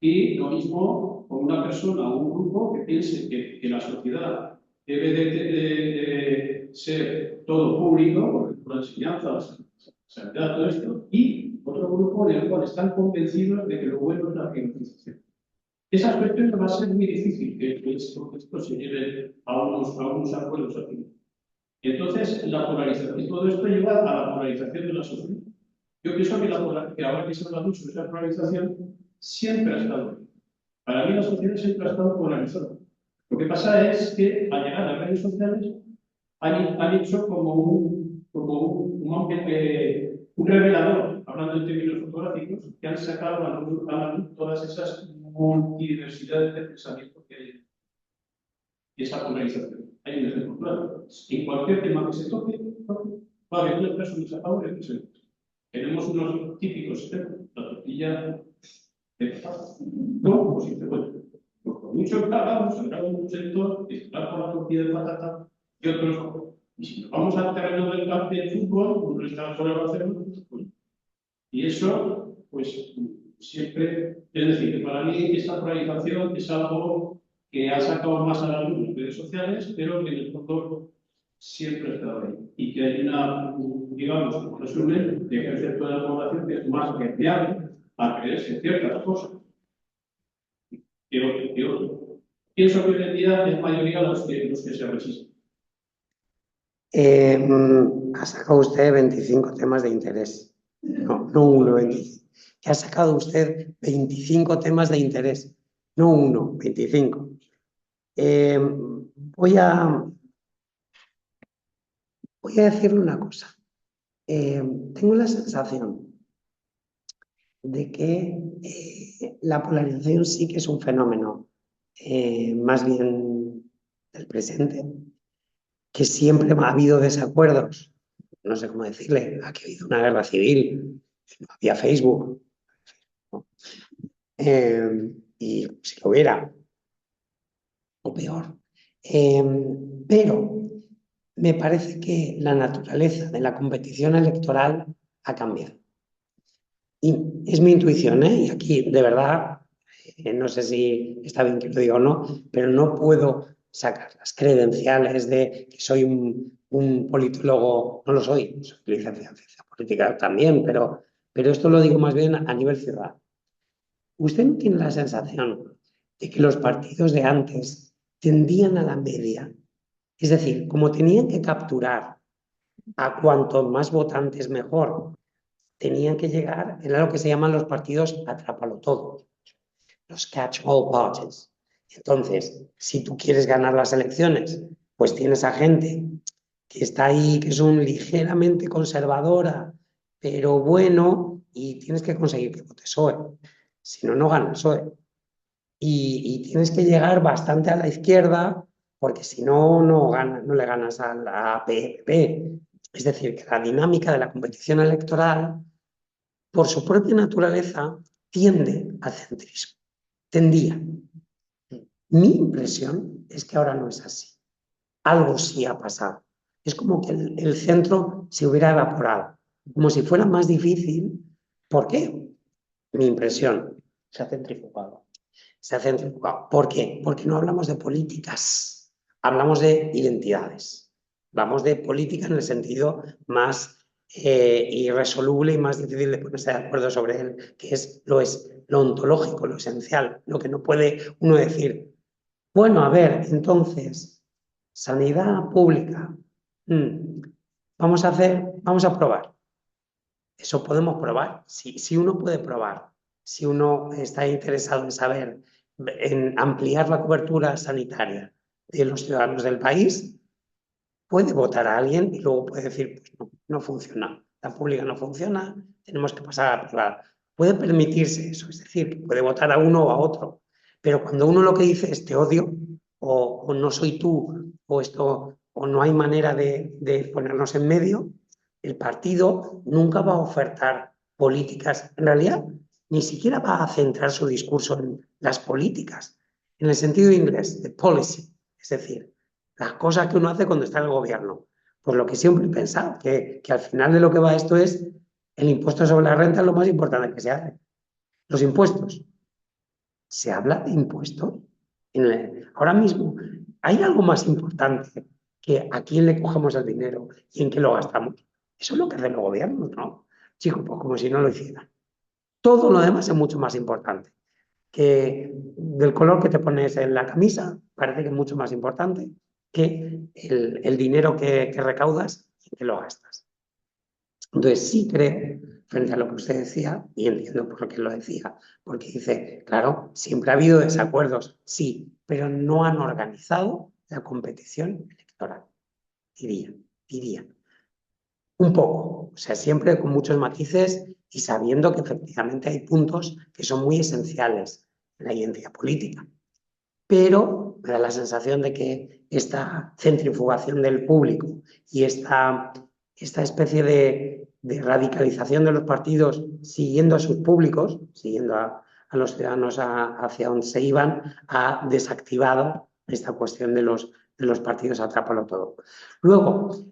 Speaker 6: Y lo mismo con una persona o un grupo que piense que la sociedad debe de ser todo público, por la enseñanza, la sanidad, todo esto, y otro grupo en el cual están convencidos de que lo bueno es la privatización. Esas cuestiones va a ser muy difícil que esto se lleve a unos acuerdos aquí. Entonces, la polarización, todo esto lleva a la polarización de la sociedad. Yo pienso que ahora que se habla mucho de esa polarización, siempre ha estado ahí. Para mí la sociedad siempre ha estado polarizada. Lo que pasa es que al llegar a las redes sociales han hecho como un revelador, hablando en términos fotográficos, que han sacado a la luz todas esas multidiversidades de pensamiento que hay. Y esa polarización. Hay un ejemplo claro. En cualquier tema que se toque, va a haber unas personas a favor y otras en contra. Tenemos unos típicos ejemplos. La tortilla de patata. No, pues dice, bueno, por mucho que hagamos, habrá un sector que está por la tortilla de patata y otros no. Y si nos vamos al terreno del campo de fútbol, uno está sobre Barcelona, pues, y eso, pues, siempre, es decir, que para mí esa polarización es algo que ha sacado más a la luz las redes sociales, pero que en el fondo siempre ha estado ahí. Y que hay una, digamos, como resumen, de que el sector de la población que es más permeable a creerse ciertas cosas que otro. Pienso que hoy en día es mayoría los que se resisten.
Speaker 2: Ha sacado usted 25 temas de interés. No uno, 25. Que ha sacado usted 25 temas de interés. No uno, 25. Voy a decirle una cosa. Tengo la sensación de que la polarización sí que es un fenómeno más bien del presente, que siempre ha habido desacuerdos, no sé cómo decirle, aquí ha habido una guerra civil, no había Facebook, ¿no? Y si lo hubiera, o peor. Pero me parece que la naturaleza de la competición electoral ha cambiado. Y es mi intuición, ¿eh? Y aquí, de verdad, no sé si está bien que lo diga o no, pero no puedo sacar las credenciales de que soy un politólogo, no lo soy licenciado en ciencia política también, pero esto lo digo más bien a nivel ciudadano. ¿Usted no tiene la sensación de que los partidos de antes tendían a la media? Es decir, como tenían que capturar a cuanto más votantes mejor, tenían que llegar, era lo que se llaman los partidos atrápalo todo, los catch all parties. Entonces, si tú quieres ganar las elecciones, pues tienes a gente que está ahí, que son ligeramente conservadora, pero bueno, y tienes que conseguir que vote PSOE. Si no, no gana el PSOE. Y tienes que llegar bastante a la izquierda, porque si no, no le ganas a la PPP. Es decir, que la dinámica de la competición electoral, por su propia naturaleza, tiende al centrismo. Tendía. Mi impresión es que ahora no es así. Algo sí ha pasado. Es como que el centro se hubiera evaporado, como si fuera más difícil. ¿Por qué? Mi impresión.
Speaker 1: Se ha centrifugado.
Speaker 2: Se ha centrifugado. ¿Por qué? Porque no hablamos de políticas, hablamos de identidades. Hablamos de política en el sentido más irresoluble y más difícil de ponerse de acuerdo sobre él, que es lo ontológico, lo esencial, lo que no puede uno decir. Bueno, a ver, entonces, sanidad pública. Vamos a probar. Eso podemos probar. Si uno puede probar, si uno está interesado en saber, en ampliar la cobertura sanitaria de los ciudadanos del país, puede votar a alguien y luego puede decir, pues no funciona, la pública no funciona, tenemos que pasar a la privada. Puede permitirse eso, es decir, que puede votar a uno o a otro. Pero cuando uno lo que dice es te odio, o no soy tú, o esto, o no hay manera de ponernos en medio, el partido nunca va a ofertar políticas. En realidad, ni siquiera va a centrar su discurso en las políticas, en el sentido inglés, de policy, es decir, las cosas que uno hace cuando está en el gobierno. Pues lo que siempre he pensado, que al final de lo que va esto es el impuesto sobre la renta es lo más importante que se hace. Los impuestos. ¿Se habla de impuestos? Ahora mismo, ¿hay algo más importante que a quién le cogemos el dinero y en qué lo gastamos? Eso es lo que hacen los gobiernos, ¿no? Chicos, pues como si no lo hicieran. Todo lo demás es mucho más importante. Que del color que te pones en la camisa, parece que es mucho más importante que el dinero que recaudas y que lo gastas. Entonces sí creo, frente a lo que usted decía, y entiendo por qué lo decía, porque dice, claro, siempre ha habido desacuerdos, sí, pero no han organizado la competición electoral, diría. Un poco, o sea, siempre con muchos matices y sabiendo que efectivamente hay puntos que son muy esenciales en la identidad política. Pero me da la sensación de que esta centrifugación del público y esta especie de radicalización de los partidos siguiendo a sus públicos, siguiendo a los ciudadanos hacia donde se iban, ha desactivado esta cuestión de los partidos atrápalo todo. Luego,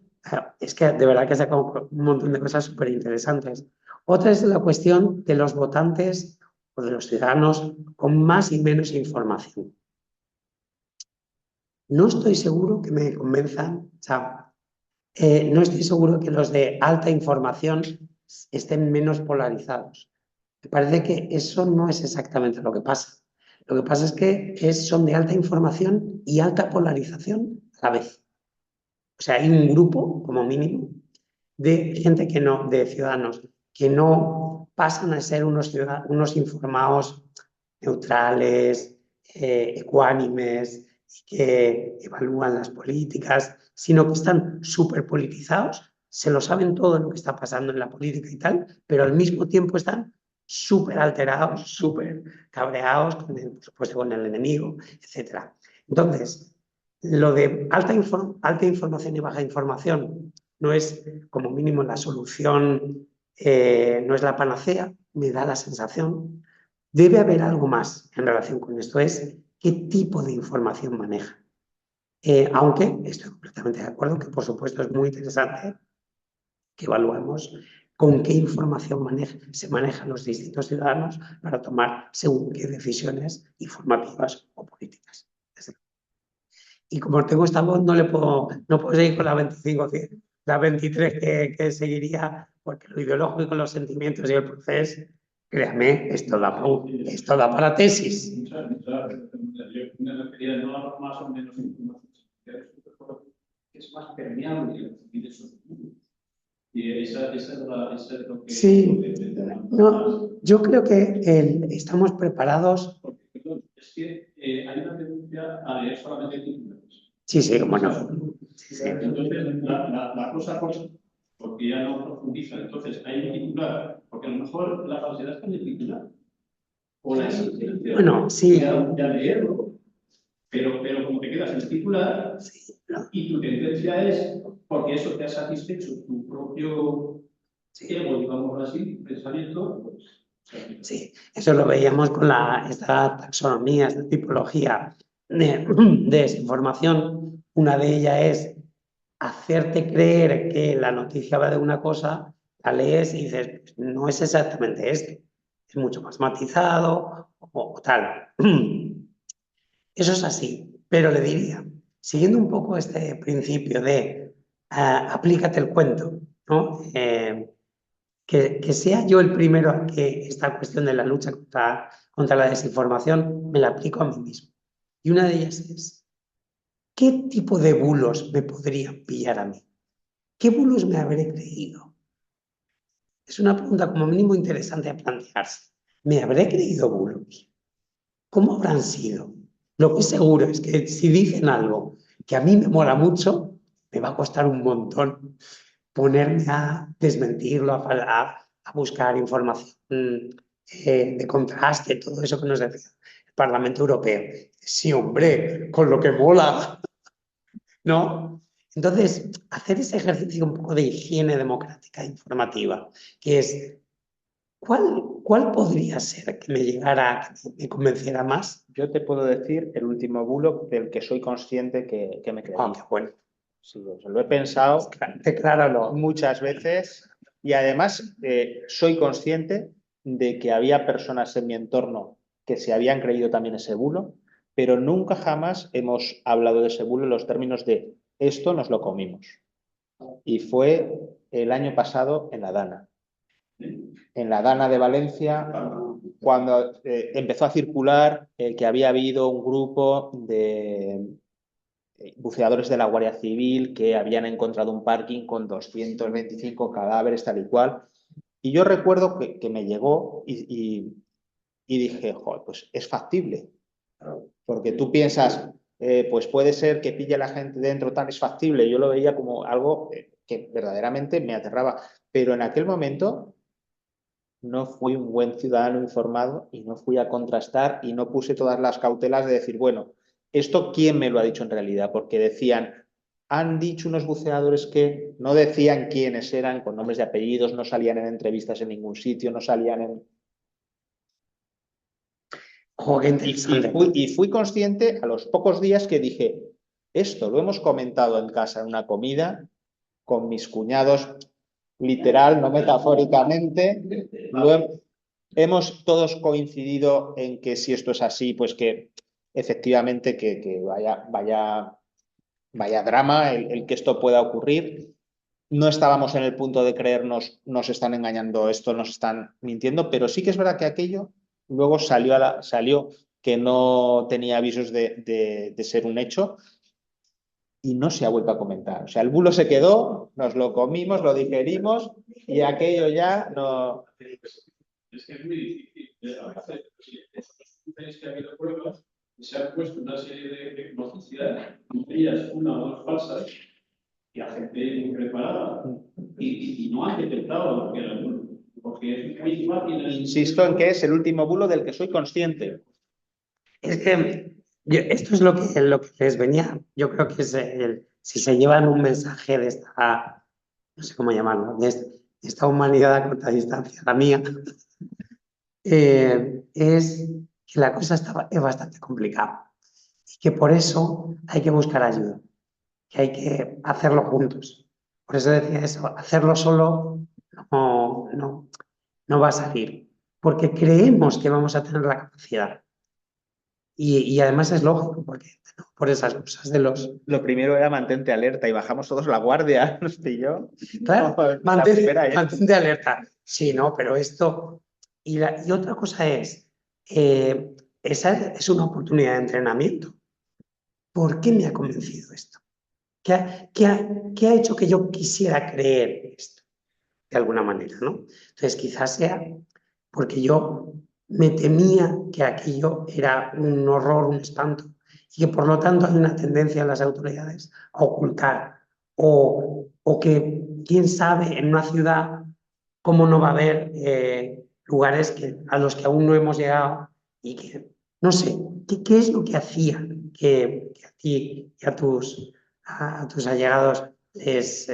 Speaker 2: es que de verdad que he sacado un montón de cosas súper interesantes. Otra es la cuestión de los votantes o de los ciudadanos con más y menos información. No estoy seguro que me convenzan, o sea, no estoy seguro que los de alta información estén menos polarizados. Me parece que eso no es exactamente lo que pasa. Lo que pasa es que son de alta información y alta polarización a la vez. O sea, hay un grupo, como mínimo, de gente que no, de ciudadanos, que no pasan a ser unos informados neutrales, ecuánimes, que evalúan las políticas, sino que están súper politizados, se lo saben todo lo que está pasando en la política y tal, pero al mismo tiempo están súper alterados, súper cabreados, por supuesto con el enemigo, etc. Entonces, lo de alta información y baja información no es, como mínimo, la solución, no es la panacea, me da la sensación. Debe haber algo más en relación con esto, es qué tipo de información maneja. Aunque estoy completamente de acuerdo que, por supuesto, es muy interesante que evaluemos con qué información se manejan los distintos ciudadanos para tomar según qué decisiones informativas o políticas. Y como tengo esta voz, no puedo seguir con la 25, la 23 que seguiría, porque lo ideológico, los sentimientos y el proceso, créame, esto da para tesis.
Speaker 6: Yo me refería no a más o menos información, que es más permeable recibir esos mundos. Y esa es lo que...
Speaker 2: Sí, no, yo creo que estamos preparados.
Speaker 6: Perdón, es que hay una tendencia a leer solamente titulares.
Speaker 2: Sí, bueno. Sí.
Speaker 6: Entonces, la cosa, porque ya no profundiza, entonces hay un titular, porque a lo mejor la falsedad está en el titular. O la existencia.
Speaker 2: Bueno, sí.
Speaker 6: Ya leerlo, pero como te quedas en el titular,
Speaker 2: Sí, no.
Speaker 6: y tu tendencia es, porque eso te ha satisfecho tu propio ego, digámoslo así, pensamiento, pues...
Speaker 2: Sí, eso lo veíamos con esta taxonomía, esta tipología de desinformación. Una de ellas es hacerte creer que la noticia va de una cosa, la lees y dices, no es exactamente esto, es mucho más matizado o tal. Eso es así, pero le diría, siguiendo un poco este principio de aplícate el cuento, ¿no? Que sea yo el primero a que esta cuestión de la lucha contra la desinformación me la aplico a mí mismo. Y una de ellas es, ¿qué tipo de bulos me podrían pillar a mí? ¿Qué bulos me habré creído? Es una pregunta como mínimo interesante a plantearse. ¿Me habré creído bulos? ¿Cómo habrán sido? Lo que es seguro es que si dicen algo que a mí me mola mucho, me va a costar un montón ponerme a desmentirlo, a buscar información de contraste, todo eso que nos decía el Parlamento Europeo. Sí, hombre, con lo que mola, ¿no? Entonces, hacer ese ejercicio un poco de higiene democrática informativa, que es, ¿cuál podría ser que me llegara, que me convenciera más?
Speaker 1: Yo te puedo decir el último bulo del que soy consciente que me creí.
Speaker 2: Qué bueno.
Speaker 1: Sí, lo he pensado
Speaker 2: Decláralo.
Speaker 1: muchas veces y además soy consciente de que había personas en mi entorno que se habían creído también ese bulo, pero nunca jamás hemos hablado de ese bulo en los términos de esto nos lo comimos. Y fue el año pasado en la Dana. En la Dana de Valencia, cuando empezó a circular que había habido un grupo de buceadores de la Guardia Civil que habían encontrado un parking con 225 cadáveres, tal y cual. Y yo recuerdo que me llegó y dije, joder, pues es factible. Porque tú piensas, pues puede ser que pille a la gente dentro, tal, es factible. Yo lo veía como algo que verdaderamente me aterraba. Pero en aquel momento no fui un buen ciudadano informado y no fui a contrastar y no puse todas las cautelas de decir, bueno, ¿esto quién me lo ha dicho en realidad? Porque decían, han dicho unos buceadores que no decían quiénes eran, con nombres y apellidos, no salían en entrevistas en ningún sitio, no salían en...
Speaker 2: Oh, qué interesante.
Speaker 1: Y fui consciente a los pocos días que dije, esto lo hemos comentado en casa en una comida con mis cuñados, literal, no metafóricamente, hemos todos coincidido en que si esto es así, pues que efectivamente que vaya drama el que esto pueda ocurrir. No estábamos en el punto de creernos, nos están engañando esto, nos están mintiendo, pero sí que es verdad que aquello luego salió que no tenía avisos de ser un hecho y no se ha vuelto a comentar. O sea, el bulo se quedó, nos lo comimos, lo digerimos y aquello ya no...
Speaker 6: Es que es muy difícil. A veces que ha habido pruebas y se han puesto una serie de noticias, entre ellas una o dos falsas, y a gente impreparada y no han detectado lo que era el bulo. Porque es muy fácil.
Speaker 1: Insisto en que es el último bulo del que soy consciente.
Speaker 2: Es que esto es lo que les venía. Yo creo que es si se llevan un mensaje de esta, no sé cómo llamarlo, de esta humanidad a corta distancia, la mía, es que la cosa es bastante complicada y que por eso hay que buscar ayuda, que hay que hacerlo juntos. Por eso decía eso, hacerlo solo no va a salir, porque creemos que vamos a tener la capacidad. Y además es lógico, porque por esas cosas de los...
Speaker 1: Lo primero era mantente alerta y bajamos todos la guardia, no sé yo.
Speaker 2: Claro,
Speaker 1: La primera,
Speaker 2: mantente alerta. Sí, no, pero esto... Y otra cosa esa es una oportunidad de entrenamiento. ¿Por qué me ha convencido esto? ¿Qué ha hecho que yo quisiera creer esto? De alguna manera, ¿no? Entonces quizás sea porque yo me temía que aquello era un horror, un espanto, y que por lo tanto hay una tendencia en las autoridades a ocultar, o que quién sabe en una ciudad cómo no va a haber lugares a los que aún no hemos llegado y que, no sé, ¿qué es lo que hacía que a ti y a tus allegados les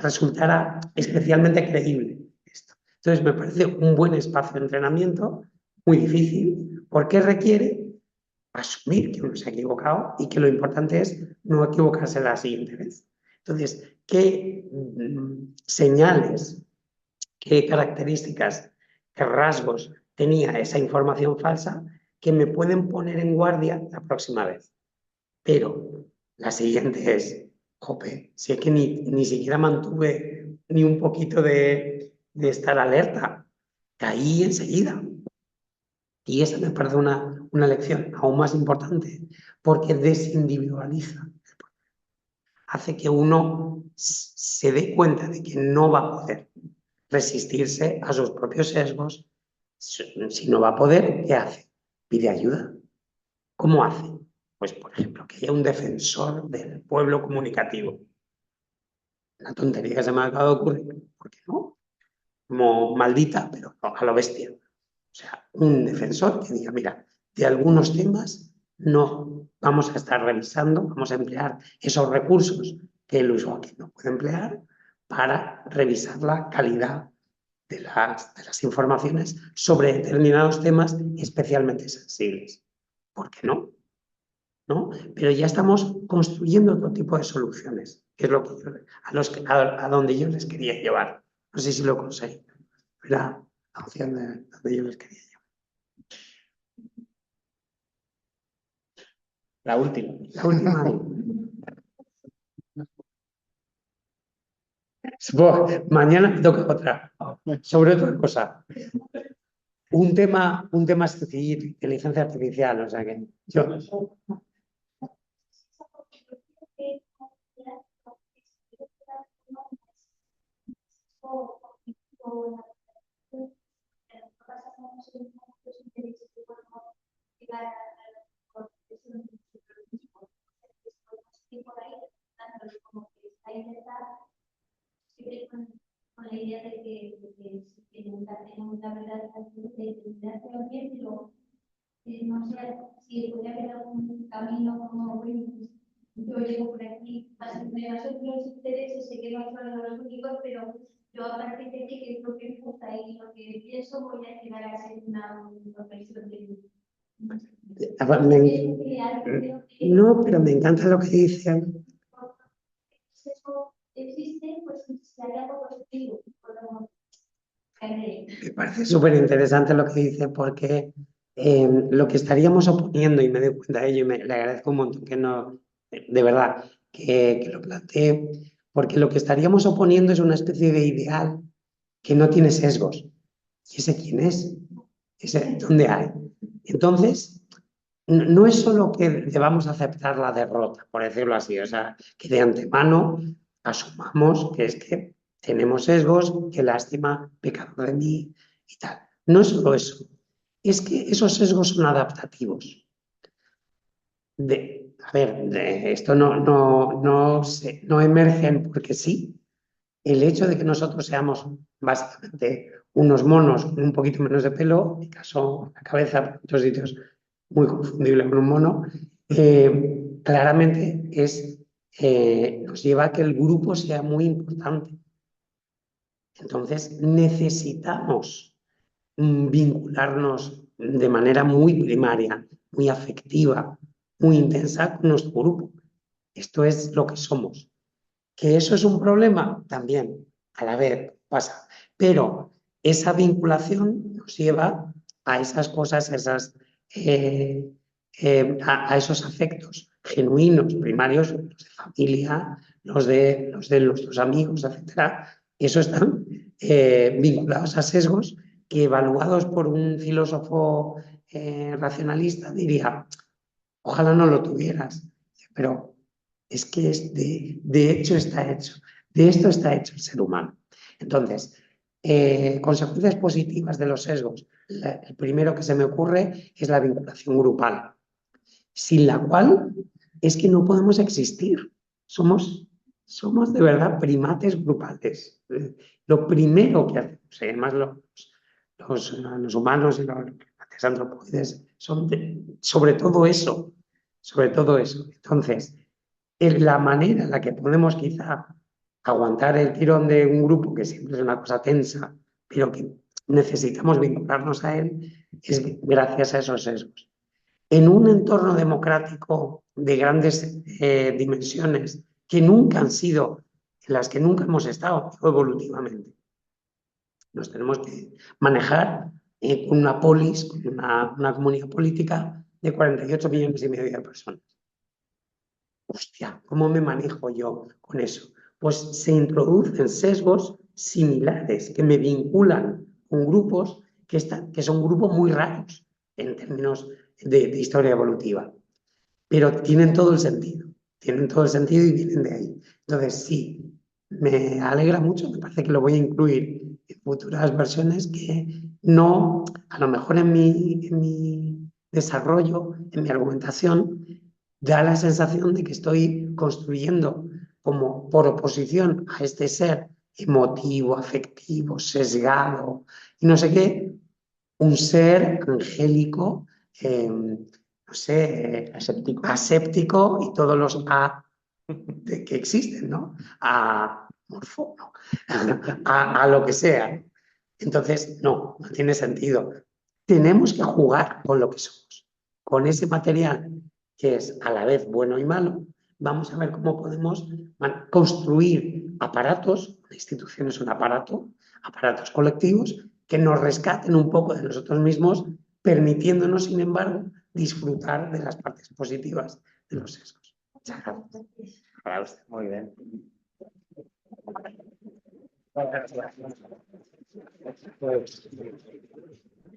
Speaker 2: resultara especialmente creíble esto? Entonces me parece un buen espacio de entrenamiento, muy difícil, porque requiere asumir que uno se ha equivocado y que lo importante es no equivocarse la siguiente vez. Entonces, ¿qué señales, qué características, qué rasgos tenía esa información falsa que me pueden poner en guardia la próxima vez? Pero la siguiente es, jope, si es que ni siquiera mantuve ni un poquito de estar alerta, caí enseguida. Y esa me parece una lección aún más importante, porque desindividualiza, hace que uno se dé cuenta de que no va a poder resistirse a sus propios sesgos. Si no va a poder, ¿qué hace? Pide ayuda. ¿Cómo hace? Pues, por ejemplo, que haya un defensor del pueblo comunicativo. Una tontería que se me acaba de ocurrir. ¿Por qué no? Como maldita, pero no, a lo bestia. O sea, un defensor que diga, mira, de algunos temas no vamos a estar revisando, vamos a emplear esos recursos que el usuario no puede emplear para revisar la calidad de las informaciones sobre determinados temas especialmente sensibles. ¿Por qué no? ¿No? Pero ya estamos construyendo otro tipo de soluciones, que es lo que a donde yo les quería llevar. No sé si lo conseguí. Era la opción de donde yo les quería llevar.
Speaker 1: La última.
Speaker 2: La última. Mañana me toca otra. Sobre otra cosa. Un tema sencillo, inteligencia artificial. O sea que yo...
Speaker 7: Con la idea de que tenemos la verdad de también, pero no sé si puede haber algún camino como, bueno, yo llego por aquí, de nosotros intereses, sé que no son los únicos, pero yo a partir de aquí, que es lo que me gusta y lo que pienso, voy a llegar a ser una profesión de...
Speaker 2: No, pero me encanta lo que dicen.
Speaker 7: Existe, pues se haría algo positivo.
Speaker 2: Me parece súper interesante lo que dice, porque lo que estaríamos oponiendo, y me doy cuenta de ello, y le agradezco un montón que no, de verdad, que lo plantee, porque lo que estaríamos oponiendo es una especie de ideal que no tiene sesgos. ¿Y ese quién es? ¿Ese dónde hay? Entonces, no es solo que debamos aceptar la derrota, por decirlo así, o sea, que de antemano asumamos que es que tenemos sesgos, qué lástima, pecado de mí y tal. No es solo eso, es que esos sesgos son adaptativos. Esto no emergen porque sí. El hecho de que nosotros seamos básicamente unos monos con un poquito menos de pelo, en mi caso la cabeza, por muchos sitios muy confundible con un mono, claramente nos lleva a que el grupo sea muy importante. Entonces necesitamos vincularnos de manera muy primaria, muy afectiva, muy intensa con nuestro grupo. Esto es lo que somos. ¿Que eso es un problema? También, a la vez pasa. Pero esa vinculación nos lleva a esas cosas, a esos afectos genuinos, primarios, los de familia, los de nuestros amigos, etc. Eso están vinculados a sesgos que, evaluados por un filósofo racionalista, diría, ojalá no lo tuvieras, pero es que de hecho está hecho. De esto está hecho el ser humano. Entonces, consecuencias positivas de los sesgos. El primero que se me ocurre es la vinculación grupal, sin la cual es que no podemos existir. Somos de verdad primates grupales. Lo primero que hacemos, además los humanos y los primates antropoides son sobre todo eso. Sobre todo eso. Entonces, es la manera en la que podemos quizá aguantar el tirón de un grupo que siempre es una cosa tensa, pero que necesitamos vincularnos a él, es gracias a esos sesgos. En un entorno democrático de grandes dimensiones que nunca han sido, en las que nunca hemos estado evolutivamente, nos tenemos que manejar con una polis, con una comunidad política de 48 millones y medio de personas. Hostia, ¿cómo me manejo yo con eso? Pues se introducen sesgos similares que me vinculan con grupos que son grupos muy raros en términos de historia evolutiva, pero tienen todo el sentido y vienen de ahí. Entonces, sí, me alegra mucho, me parece que lo voy a incluir en futuras versiones, que no, a lo mejor en mi desarrollo, en mi argumentación, da la sensación de que estoy construyendo, como por oposición a este ser emotivo, afectivo, sesgado y no sé qué, un ser angélico, no sé, aséptico y todos los A que existen, ¿no? Morfo, ¿no? a lo que sea. Entonces, no tiene sentido. Tenemos que jugar con lo que somos, con ese material que es a la vez bueno y malo. Vamos a ver cómo podemos construir aparatos, la institución es un aparato, aparatos colectivos que nos rescaten un poco de nosotros mismos, permitiéndonos, sin embargo, disfrutar de las partes positivas de los sesgos. Muchas gracias.
Speaker 1: Para usted, muy bien. Pues,